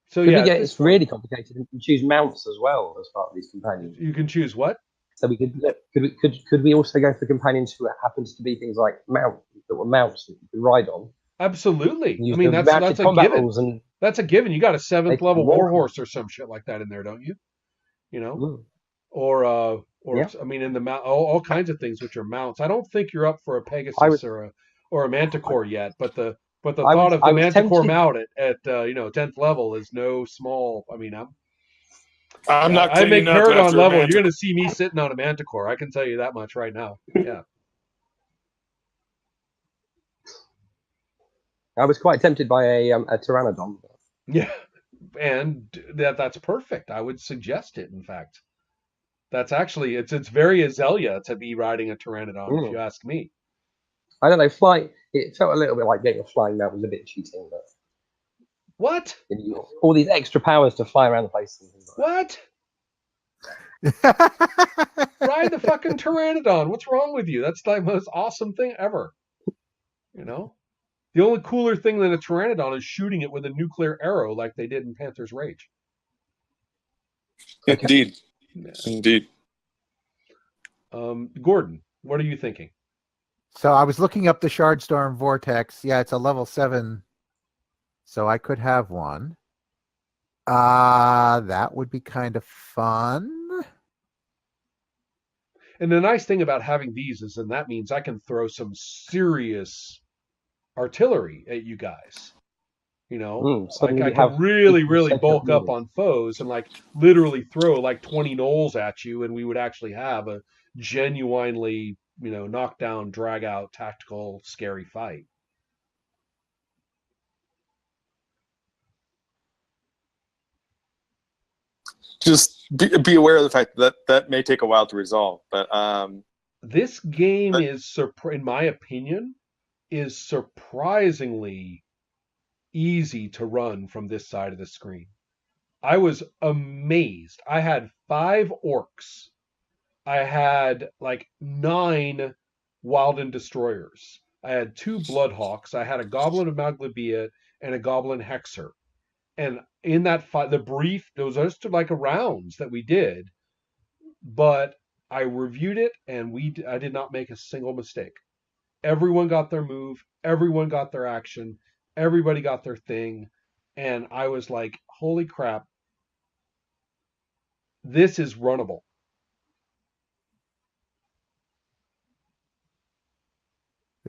So it's really complicated. You can choose mounts as well as part of these companions. You can choose what? So we could we also go for companions who happens to be things like mounts that you could ride on? Absolutely. I mean, that's a given. That's a given. You got a 7th level warhorse or some shit like that in there, don't you? Or I mean, in the mount, all kinds of things which are mounts. I don't think you're up for a Pegasus or a Manticore yet, but the thought of the Manticore mount at 10th level is no small. I mean, I'm not. I make Paragon level. You're going to see me sitting on a Manticore. I can tell you that much right now. Yeah. I was quite tempted by a Pteranodon. Yeah, and that's perfect. I would suggest it. In fact, that's actually it's very Azalea to be riding a Pteranodon, if you ask me. I don't know. It felt a little bit like getting a flying mount was a bit cheating, but. What? All these extra powers to fly around the place. What? Ride the fucking Pteranodon. What's wrong with you? That's the most awesome thing ever. The only cooler thing than a Pteranodon is shooting it with a nuclear arrow like they did in Panther's Rage. Indeed. Gordon, what are you thinking? So I was looking up the Shardstorm Vortex. Yeah, it's a level 7. So I could have one. That would be kind of fun. And the nice thing about having these is, that means I can throw some serious artillery at you guys. I can really bulk up on foes and literally throw 20 gnolls at you, and we would actually have a genuinely, knockdown, drag out, tactical, scary fight. Just be aware of the fact that may take a while to resolve. But this game is, in my opinion, is surprisingly easy to run from this side of the screen. I was amazed. I had 5 orcs. I had 9 Wilden Destroyers. I had 2 Bloodhawks. I had a Goblin of Maglabia and a Goblin Hexer. And in that fight, those are just rounds that we did, but I reviewed it and I did not make a single mistake. Everyone got their move, everyone got their action, everybody got their thing, and I was like, holy crap, this is runnable.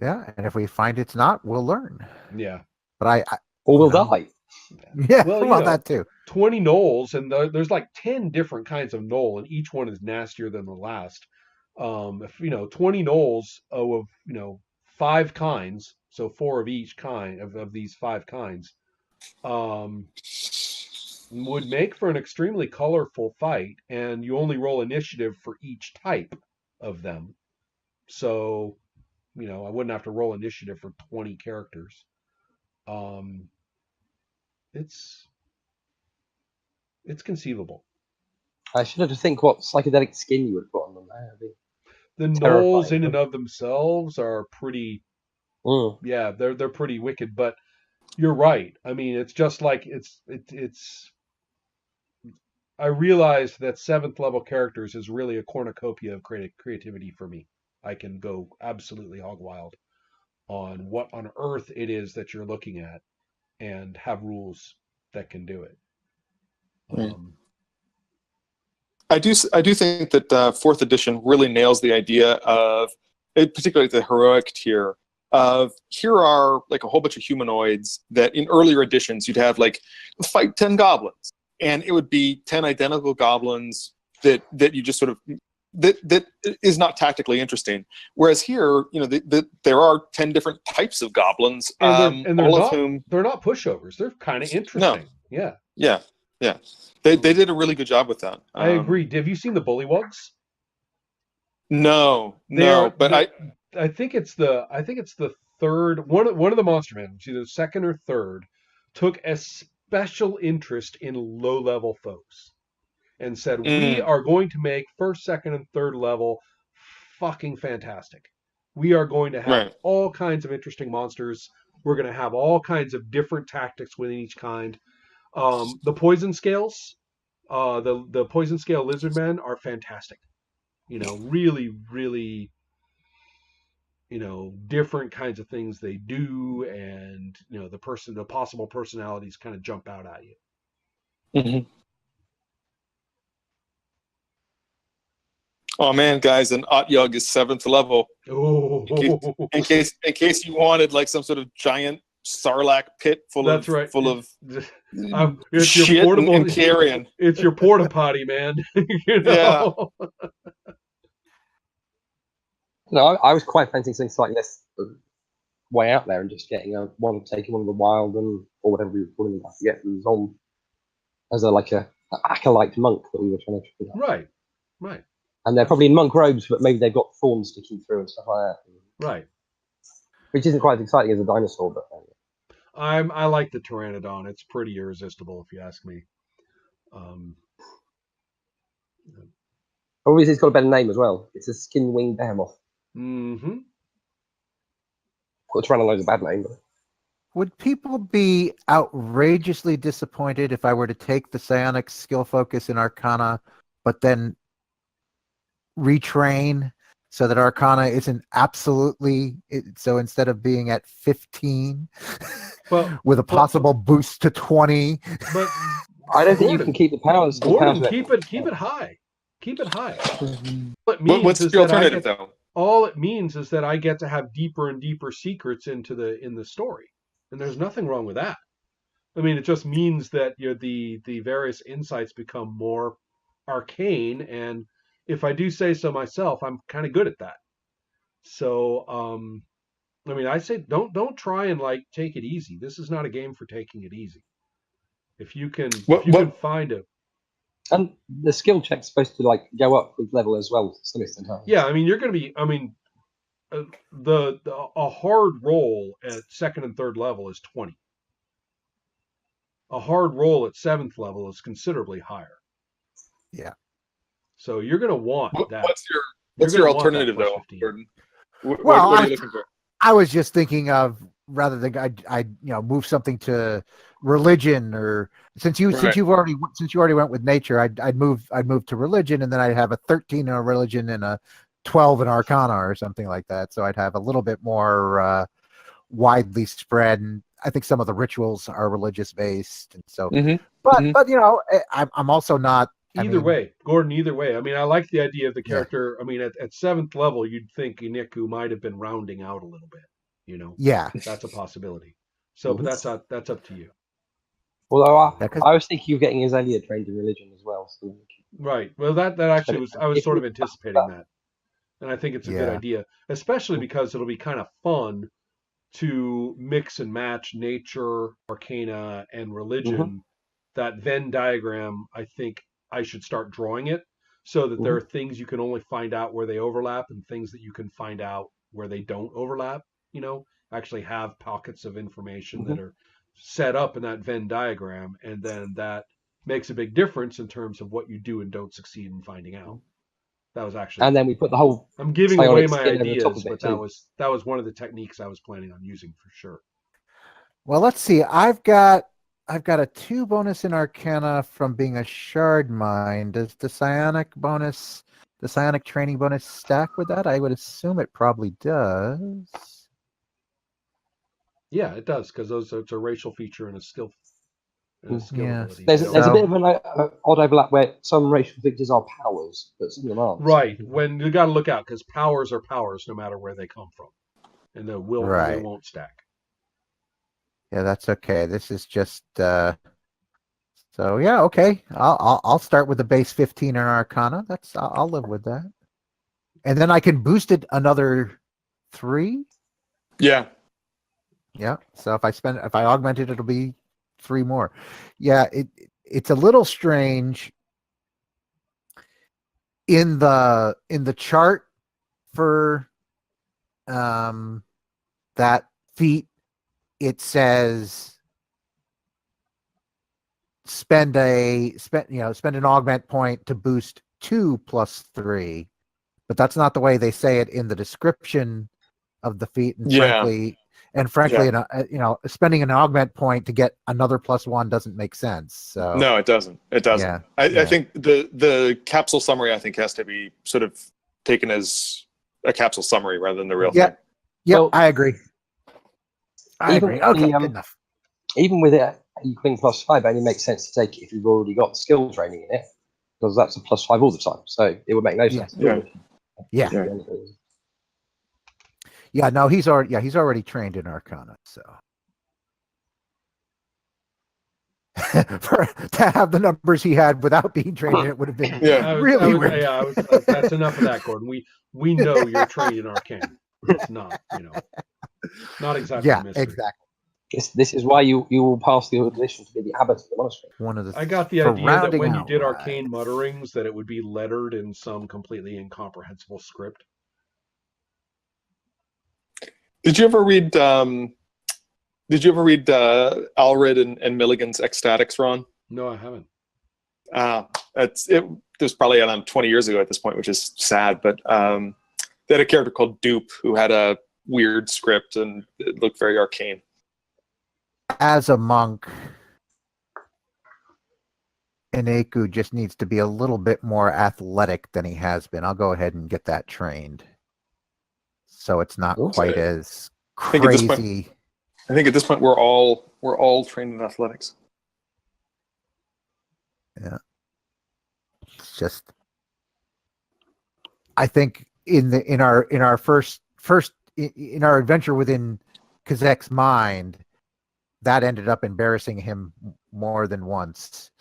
Yeah, and if we find it's not, we'll learn. Yeah. But or we'll die. Yeah, Well, well, that too. 20 gnolls, and there's like 10 different kinds of gnoll, and each one is nastier than the last. If 20 gnolls of 5 kinds, so 4 of each kind of these 5 kinds, um, would make for an extremely colorful fight, and you only roll initiative for each type of them. So, I wouldn't have to roll initiative for 20 characters. Um, it's it's conceivable. I should have to think what psychedelic skin you would put on them. That'd be The gnolls terrifying. in and of themselves are pretty, Mm. yeah, they're pretty wicked. But you're right. I mean, it's just like it's. I realized that 7th level characters is really a cornucopia of creativity for me. I can go absolutely hog wild on what on earth it is that you're looking at, and have rules that can do it. Right. I do think that 4th edition really nails the idea of, particularly the heroic tier, of here are like a whole bunch of humanoids that in earlier editions you'd have like fight 10 goblins, and it would be 10 identical goblins that you just sort of that is not tactically interesting. Whereas here, there are 10 different types of goblins, and they're all not, of whom they're not pushovers. They're kind of interesting. No. Yeah. They did a really good job with that. I agree. Have you seen the Bullywugs? No, but I think it's the third one of the Monster Manuals, either second or third, took a special interest in low level foes and said we are going to make first, second, and third level fucking fantastic. We are going to have all kinds of interesting monsters. We're going to have all kinds of different tactics within each kind. The poison scales, the poison scale lizardmen are fantastic. Really, really, different kinds of things they do, and the possible personalities kind of jump out at you. Mm-hmm. Oh man, guys, an Otyug is 7th level. Oh, in case you wanted like some sort of giant sarlacc pit full of it's shit your portable and carrion. It's your porta potty, man. Yeah. No, I was quite fancying something slightly less way out there and just getting taking one of the wild or whatever we were calling them. I forget who's on as a acolyte monk that we were trying to figure out. Right. And they're probably in monk robes, but maybe they've got thorns sticking through and stuff like that. Right. Which isn't quite as exciting as a dinosaur, but I like the Pteranodon. It's pretty irresistible, if you ask me. Obviously, it's got a better name as well. It's a skin-winged behemoth. Mm-hmm. Well, Tyrannosaur's a bad name. But... Would people be outrageously disappointed if I were to take the psionics skill focus in Arcana, but then retrain so that Arcana isn't absolutely so instead of being at 15 with a possible boost to 20? But I don't think you can keep the powers. Gordon, keep it high. Keep it high. What's the alternative though? All it means is that I get to have deeper and deeper secrets in the story, and there's nothing wrong with that. I mean, it just means that the various insights become more arcane, and if I do say so myself, I'm kind of good at that. So, I mean, I say don't try and take it easy. This is not a game for taking it easy. If you can find a and the skill check's supposed to go up with level as well to some extent. Yeah, I mean, you're going to be. I mean, a hard roll at second and third level is 20. A hard roll at 7th level is considerably higher. Yeah. So you're going to want that. What's your alternative though, Gordon? What are you looking for? I was just thinking of rather than I move something to religion, or since you already went with nature, I'd move to religion, and then I'd have a 13 in a religion and a 12 in Arcana or something like that. So I'd have a little bit more widely spread, and I think some of the rituals are religious based, and so. But I'm also not. Either way, I mean, I like the idea of the character. Yeah. I mean, at 7th level, you'd think Iniku might have been rounding out a little bit. Yeah, that's a possibility. So, but that's up to you. Although Yeah, 'cause- I was thinking of getting Azalea trained in religion as well. So Right. Well, that actually was, I was if sort we of anticipating that. And I think it's a good yeah. idea, especially because it'll be kind of fun to mix and match nature, arcana, and religion. That Venn diagram, I think I should start drawing it so that there are things you can only find out where they overlap and things that you can find out where they don't overlap. Actually have pockets of information that are set up in that Venn diagram, and then that makes a big difference in terms of what you do and don't succeed in finding out. That was actually, and then we put the whole I'm giving away psionic my skin over the top ideas, of but it too. that was one of the techniques I was planning on using for sure. Well, let's see. I've got a 2 bonus in Arcana from being a shard mind. Does the psionic training bonus stack with that? I would assume it probably does. Yeah, it does, because it's a racial feature and a skill Yeah. ability. There's a So- bit of an odd overlap where some racial features are powers, but some of them aren't. Right. When you got to look out, because powers are powers no matter where they come from, and they Right. won't stack. Yeah, that's okay. This is just so yeah, okay. I'll start with the base 15 in Arcana. I'll live with that. And then I can boost it another 3. Yeah. Yeah. So if I augment it, it'll be 3 more. Yeah, it's a little strange in the chart for that feat. It says spend an augment point to boost 2 plus 3, but that's not the way they say it in the description of the feat. And frankly, spending an augment point to get another +1 doesn't make sense. So No, it doesn't. It doesn't. Yeah, I think the capsule summary, I think, has to be sort of taken as a capsule summary rather than the real Yeah. thing. Yep, Well, I agree. I agree. Okay, good enough. Even with it equaling +5, it only makes sense to take it if you've already got skill training in it, because that's a +5 all the time. So it would make no sense. Yeah. No, he's already trained in Arcana. So to have the numbers he had without being trained in it would have been really weird. Yeah, I was like, that's enough of that, Gordon. We know you're trained in Arcane. It's not, not exactly a mystery. Exactly. This is why you will pass the audition to be the abbot of the monastery. I got the idea that when you did arcane mutterings, that it would be lettered in some completely incomprehensible script. Did you ever read Alred and Milligan's Ecstatics, Ron? No, I haven't. It was probably around 20 years ago at this point, which is sad. But they had a character called Dupe who had a weird script and it looked very arcane. As a monk, Ineku just needs to be a little bit more athletic than he has been. I'll go ahead and get that trained, so it's not quite as crazy. I think at this point we're all trained in athletics. Yeah, it's just I think in our adventure within Kazek's mind, that ended up embarrassing him more than once.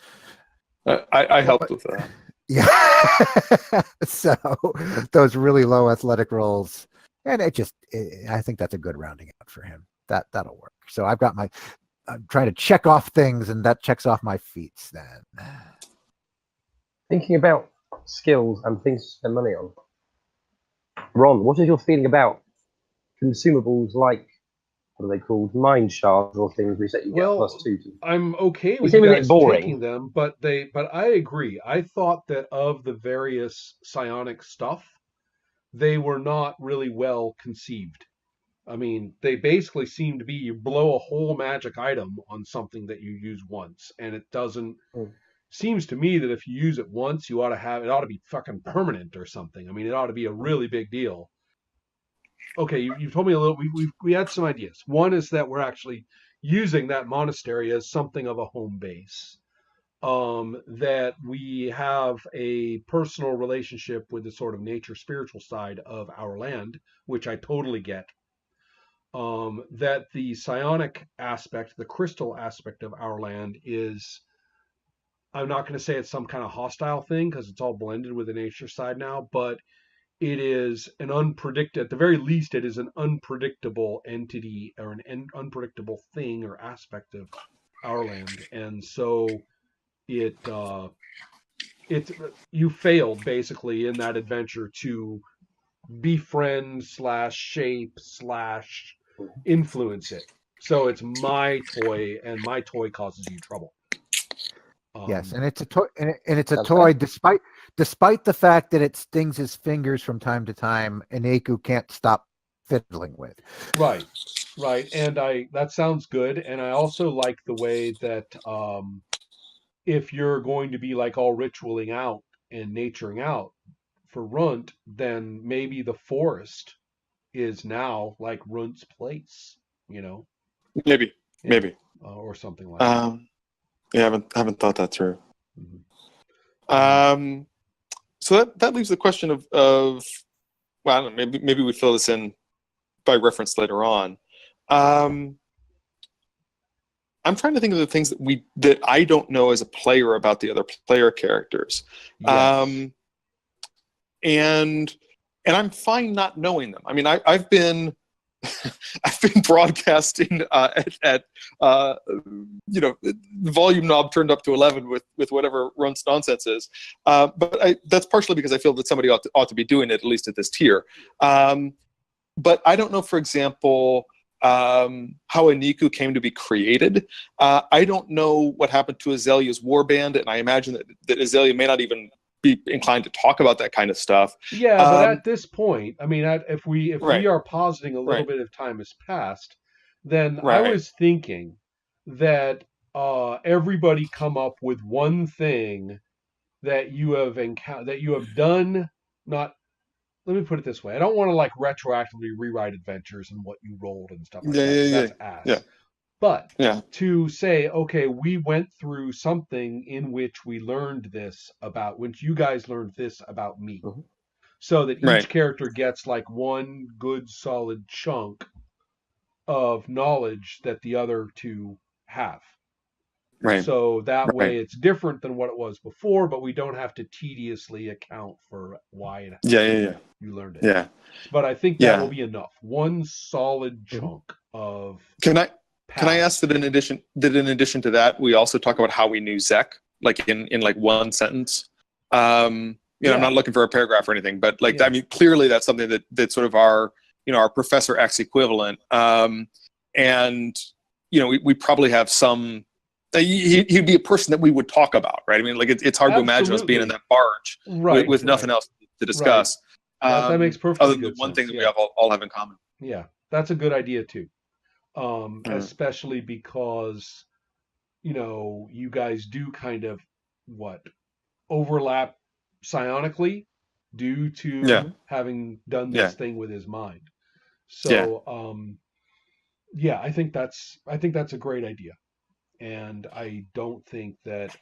I helped with that. Yeah. So those really low athletic rolls, and I think that's a good rounding out for him. That'll work. So I'm trying to check off things, and that checks off my feats then. Thinking about skills and things to spend money on. Ron, what is your feeling about consumables like, what are they called? Mind shards or things which let you get +2 to? I'm okay with seem you a bit guys boring. taking them, but I agree. I thought that of the various psionic stuff, they were not really well conceived. I mean, they basically seem to be you blow a whole magic item on something that you use once, and it doesn't. Seems to me that if you use it once, it ought to be fucking permanent or something. I mean, it ought to be a really big deal. Okay, you've told me a little. We had some ideas. One is that we're actually using that monastery as something of a home base. That we have a personal relationship with the sort of nature spiritual side of our land, which I totally get. that the psionic aspect, the crystal aspect of our land is, I'm not going to say it's some kind of hostile thing because it's all blended with the nature side now, but it is an at the very least, it is an unpredictable entity or an unpredictable thing or aspect of our land. And so it you failed basically in that adventure to befriend slash shape slash influence it. So it's my toy, and my toy causes you trouble. Yes, and it's a toy, and it's a Sounds toy. fair. Despite the fact that it stings his fingers from time to time, and Aku can't stop fiddling with. Right, right, and that sounds good, and I also like the way that if you're going to be like all ritualing out and naturing out for Runt, then maybe the forest is now like Runt's place, you know, Maybe, yeah, maybe, or something like that. yeah, haven't thought that through. Mhm. So that leaves the question of well, I don't know, maybe we fill this in by reference later on. I'm trying to think of the things that I don't know as a player about the other player characters. Yes. And I'm fine not knowing them. I mean, I've been I've been broadcasting at the volume knob turned up to 11 with whatever Runt's nonsense is. But that's partially because I feel that somebody ought to be doing it, at least at this tier. But I don't know, for example, how Aniku came to be created. I don't know what happened to Azalea's warband, and I imagine that Azalea may not even be inclined to talk about that kind of stuff. Yeah, but at this point, I mean, if we Right. are positing a little Right. bit of time has passed, then I Right. was thinking that everybody come up with one thing that you have that you have done. Not, let me put it this way: I don't want to like retroactively rewrite adventures and what you rolled and stuff like that, 'cause that's ass. Yeah. But Yeah. to say, okay, we went through something in which we learned this about, which you guys learned this about me. Mhm. So that each Right. character gets like one good solid chunk of knowledge that the other two have. Right. So that way Right. it's different than what it was before, but we don't have to tediously account for why Yeah. you learned it. Yeah. But I think that will be enough. One solid chunk of Can I path. ask that in addition to that, we also talk about how we knew Zek, like in like one sentence? I'm not looking for a paragraph or anything, but like, Yeah. I mean, clearly that's something that's sort of our Professor X equivalent. And we probably have some. He'd be a person that we would talk about, right? I mean, like it's hard to imagine us being in that barge with nothing else to discuss. That makes perfectly other than good the one sense. thing that we Yeah. all have in common. Yeah, that's a good idea too. Especially because, you guys do kind of overlap psionically due to having done this thing with his mind. So, I think that's a great idea. And I don't think that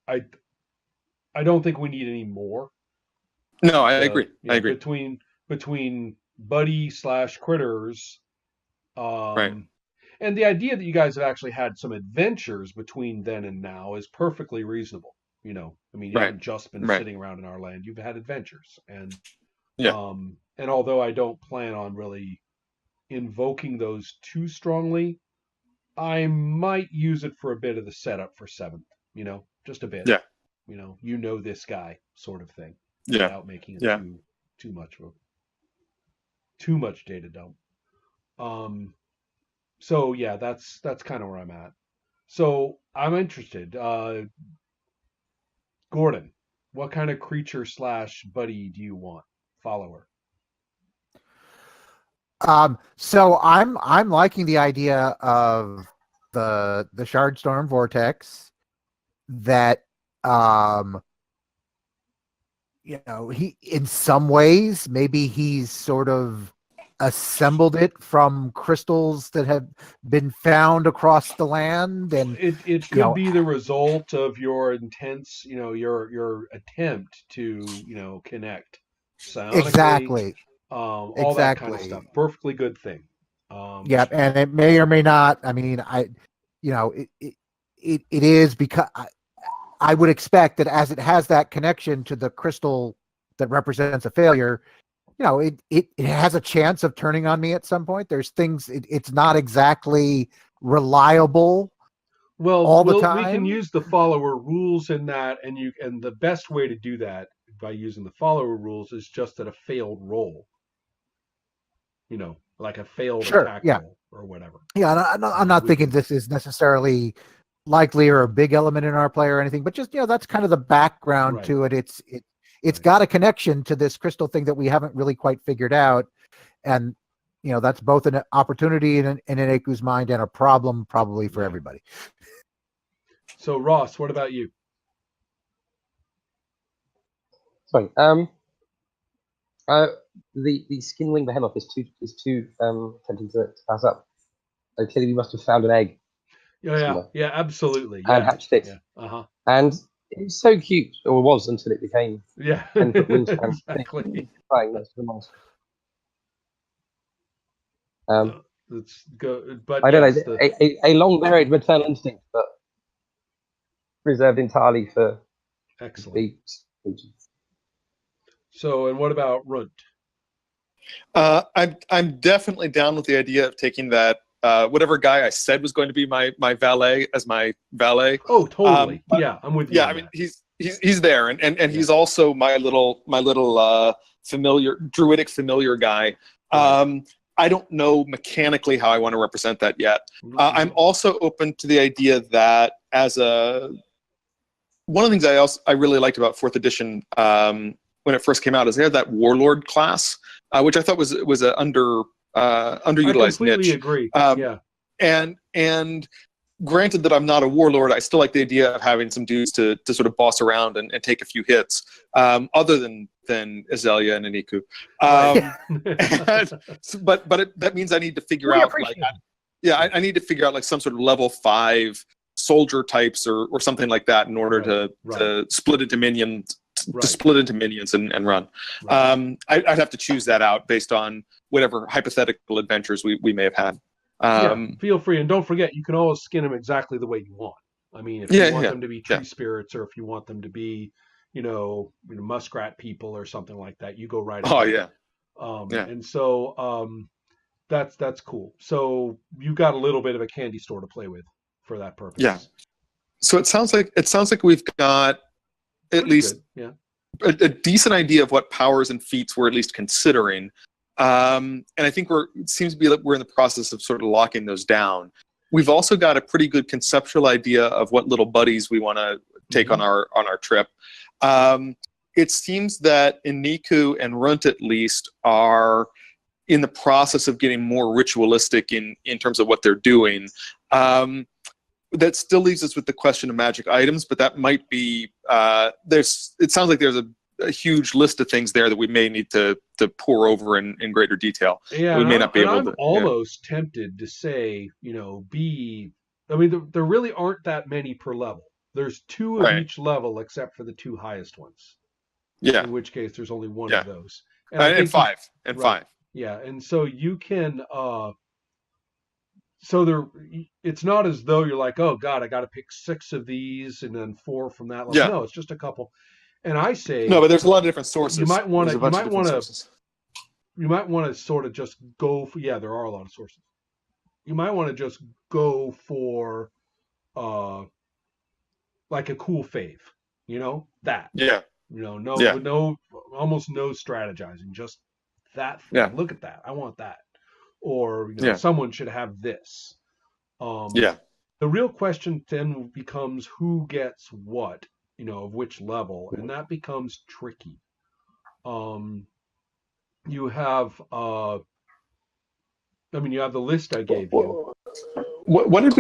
I don't think we need any more. No, I agree. I agree. Between buddy slash critters, Right. and the idea that you guys have actually had some adventures between then and now is perfectly reasonable. I mean, you haven't just been sitting around in our land; you've had adventures, and and although I don't plan on really invoking those too strongly, I might use it for a bit of the setup for 7th. Just a bit. Yeah. This guy sort of thing. Yeah. Without making it too much data dump. So yeah, that's kind of where I'm at. So I'm interested. Gordon, what kind of creature slash buddy do you want? Follower. So I'm liking the idea of the Shard Storm Vortex that he, in some ways, maybe he's sort of assembled it from crystals that have been found across the land, and it could be the result of your intense, your attempt to connect psionically. Exactly. all that kind of Exactly. stuff. Perfectly good thing. Yeah, and it may or may not. I mean, it is because I would expect that as it has that connection to the crystal that represents a failure, it has a chance of turning on me at some point. There's things it's not exactly reliable all the We can time. use the follower rules in that, and the best way to do that by using the follower rules is just at a failed roll. Like a failed Sure. attack Yeah. roll or whatever. Yeah. I'm not thinking this is necessarily likely or a big element in our play or anything, but just that's kind of the background Right. to it. It's Right. got a connection to this crystal thing that we haven't really quite figured out, and that's both an opportunity in Eneku's mind and a problem probably for everybody. So Ross, what about you? Sorry. The skin wing behemoth is too tempting to pass up. So clearly we must have found an egg. Yeah, absolutely. And Yeah. hatched it. Yeah. And it was so cute, or was until it became 10-foot wingspan. Exactly. Flying next to the monster. It's good, but I don't know. A long buried maternal instinct, but reserved entirely for excellent. beaks. So, and what about Runt? I'm definitely down with the idea of taking that whatever guy I said was going to be my valet as my valet. Oh, totally. Yeah, I'm with you. Yeah, I mean he's there, and he's also my little familiar druidic familiar guy. Right. I don't know mechanically how I want to represent that yet. I'm also open to the idea that as one of the things I really liked about 4th edition when it first came out is they had that warlord class, which I thought was an underutilized I completely niche. Agree. And granted that I'm not a warlord, I still like the idea of having some dudes to sort of boss around and take a few hits, other than Azalea and Eneku. But that means I need to figure out I need to figure out like some sort of level 5 soldier types or something like that in order to split into minions. To split into minions and run. I'd have to choose that out based on whatever hypothetical adventures we may have had. Feel free, and don't forget, you can always skin them exactly the way you want. I mean, if you want them to be tree spirits, or if you want them to be, muskrat people or something like that, you go right ahead. And so that's cool. So you've got a little bit of a candy store to play with for that purpose. Yeah. So it sounds like we've got at least a decent idea of what powers and feats we're at least considering. And I think it seems to be that we're in the process of sort of locking those down. We've also got a pretty good conceptual idea of what little buddies we want to take on our trip. It seems that Eneku and Runt at least are in the process of getting more ritualistic in terms of what they're doing. That still leaves us with the question of magic items, but that might be it sounds like there's a huge list of things there that we may need to pour over in greater detail. Yeah, we may not be able to. I'm almost tempted to say, there really aren't that many per level. There's 2 of each level except for the 2 highest ones. Yeah. In which case there's only 1 of those. And 5. Five. Yeah, and so you can it's not as though you're like, oh God, I got to pick 6 of these and then 4 from that level. Yeah. No, it's just a couple. And I say no, but there's a lot of different sources. You might want to sort of just go for. Yeah, there are a lot of sources. You might want to just go for, like a cool fave. That. Yeah. Almost no strategizing. Just that. Yeah. Look at that. I want that. Or someone should have this. The real question then becomes who gets what, of which level, and that becomes tricky. You have you have the list I gave you. What did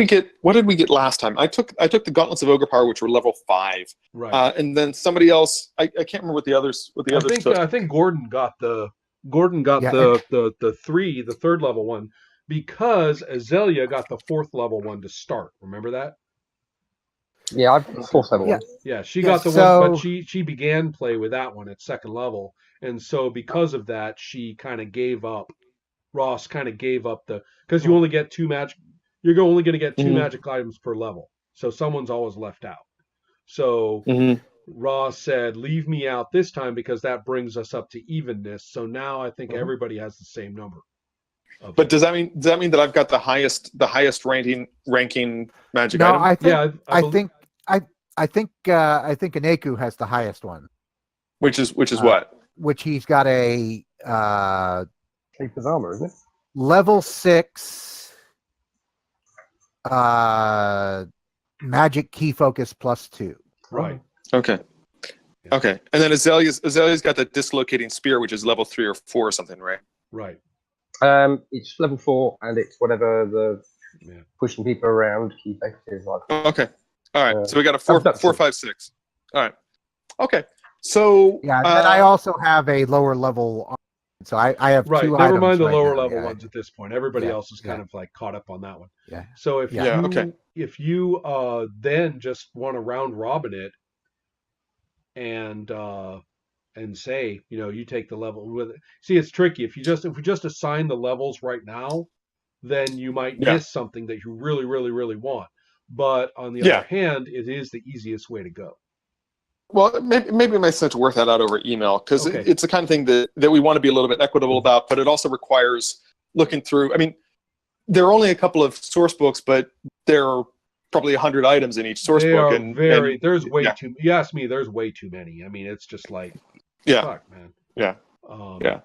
we get last time? I took the Gauntlets of Ogre Power, which were level 5. Right. And then somebody else, I can't remember what the others took. I think Gordon got the 3, the 3rd level one, because Azalea got the 4th level one to start. Remember that? Yeah, I've got fourth level Yeah. one. Yeah, she Yeah, got the so- one, but she began play with that one at second level, and so because of that, she kind of gave up. Ross kind of gave up because you only get two magic. You're only going to get two Mhm. magic items per level, so someone's always left out. So Mhm. Ross said, "Leave me out this time because that brings us up to evenness." So now I think everybody has the same number. But does that mean that I've got the highest ranking magic No, item? I think Yeah, I think I think Aneku has the highest one, Which is Uh, what? which he's got a Sleeper's armor, isn't it? level 6 magic key focus +2. right. Okay. Okay. And then Azalea's got the dislocating spear, which is level 3 or 4 or something, right? Right. It's level 4, and it's whatever the Yeah. pushing people around key focus is like. Okay. All right. So we got a I've got 4, two. 5, 6. All right. Okay. So Yeah, and I also have a lower level arm, so I have Right. two Never items mind the right lower now, level yeah. ones at this point. Everybody Yeah, else is kind yeah. of like caught up on that one. Yeah. So if Yeah. you okay. if you then just want to round robin it and say, you take the level with it. See, it's tricky. If we just assign the levels right now, then you might Yeah. miss something that you really, really, really want. But on the Yeah. other hand, it is the easiest way to go. Well, maybe it makes sense to work that out over email because Okay. it's the kind of thing that we want to be a little bit equitable about, but it also requires looking through. I mean, there are only a couple of source books, but there are probably 100 items in each source They book. are there's way yeah. too, you ask me, there's way too many. I mean, it's just like, Yeah. fuck, man. Yeah. Yeah.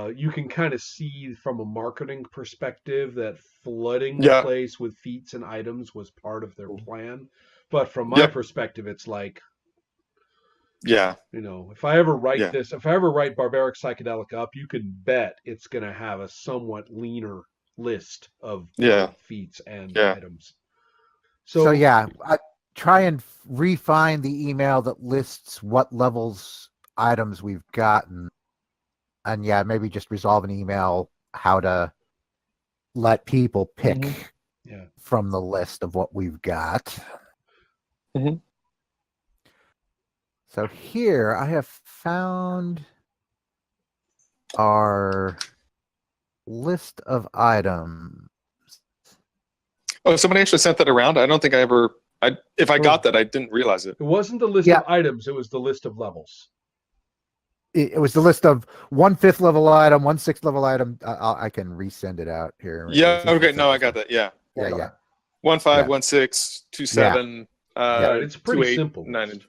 You can kind of see from a marketing perspective that flooding the Yeah. place with feats and items was part of their plan. But from my Yep. perspective, it's like, Yeah. if I ever write Yeah. if I ever write Barbaric Psychedelic up, you can bet it's going to have a somewhat leaner list of Yeah. feats and Yeah. items. So yeah, I try and refine the email that lists what levels items we've gotten, and yeah, maybe just resolve an email how to let people pick Yeah. from the list of what we've got. Mhm. So here I have found our list of items. Oh, somebody actually sent that around. I don't think if I got that, I didn't realize it. It wasn't the list Yeah. of items, it was the list of levels. It was the list of 1/5 level item, 1/6 level item. I can resend it out here. Yeah. Okay. No, I got that. Yeah. Yeah. 1, 5, Yeah. 1, 6, 2, 7. Right, it's pretty 2, 8, simple. 9, and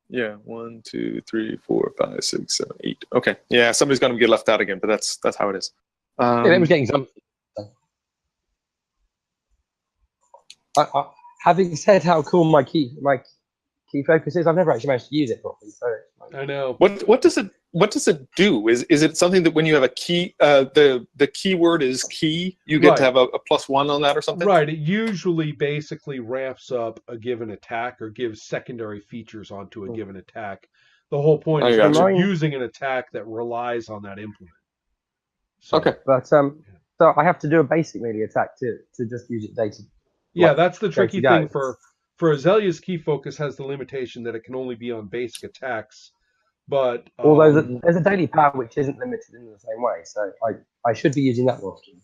yeah. 1, 2, 3, 4, 5, 6, 7, 8. Okay. Yeah. Somebody's going to get left out again, but that's how it is. Yeah, it was getting some. Having said how cool my key focus is, I've never actually managed to use it properly. So I know. What does it do? Is it something that when you have a key, the keyword is key, you get Right. to have a +1 on that or something? Right. It usually basically ramps up a given attack or gives secondary features onto a given attack. The whole point I is gotcha. that you're using an attack that relies on that implement. So, Okay. but so I have to do a basic melee attack to just use it data. Yeah, Like, that's the tricky go. thing for Azalea's key focus has the limitation that it can only be on basic attacks. But Although there's a daily power which isn't limited in the same way, so I should be using that more often.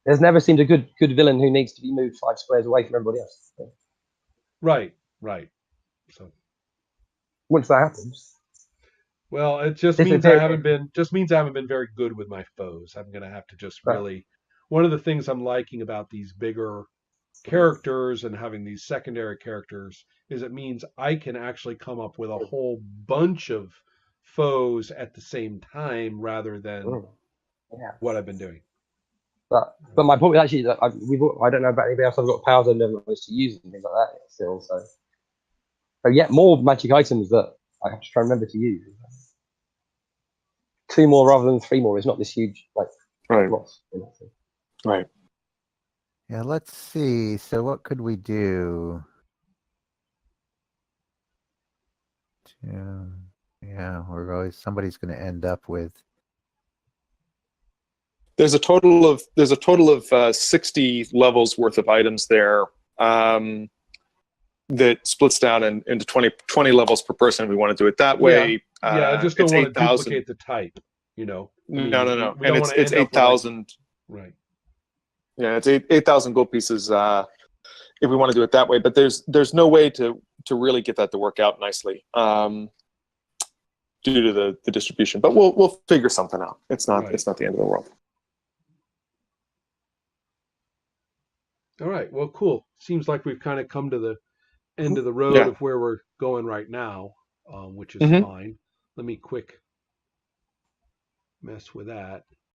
There's never seemed a good villain who needs to be moved 5 squares away from everybody else. So right. So once that happens, well, it just This means is I it. haven't been very good with my foes. I'm gonna have to just Right. really. One of the things I'm liking about these bigger characters and having these secondary characters is it means I can actually come up with a whole bunch of foes at the same time rather than yeah. what I've been doing. But my point was actually that I don't know about anybody else. I've got powers I've never managed to use and things like that still. So yet more magic items that I have to try and remember to use. 2 more rather than 3 more is not this huge loss. Right. Yeah, let's see. So what could we do? Yeah, somebody's going to end up with. There's a total of 60 levels worth of items there. that splits down into 20 levels per person. We want to do it that way. I just don't it's want to 8,000. duplicate the type. I mean, No. We And don't want to it's end up with, 8,000. right. Yeah, it's 8,000 gold pieces if we want to do it that way. But there's no way to really get that to work out nicely due to the distribution. But we'll figure something out. It's not Right. it's not the end of the world. All right. Well, cool. Seems like we've kind of come to the end of the road Yeah. of where we're going right now, which is Mhm. fine. Let me quick mess with that.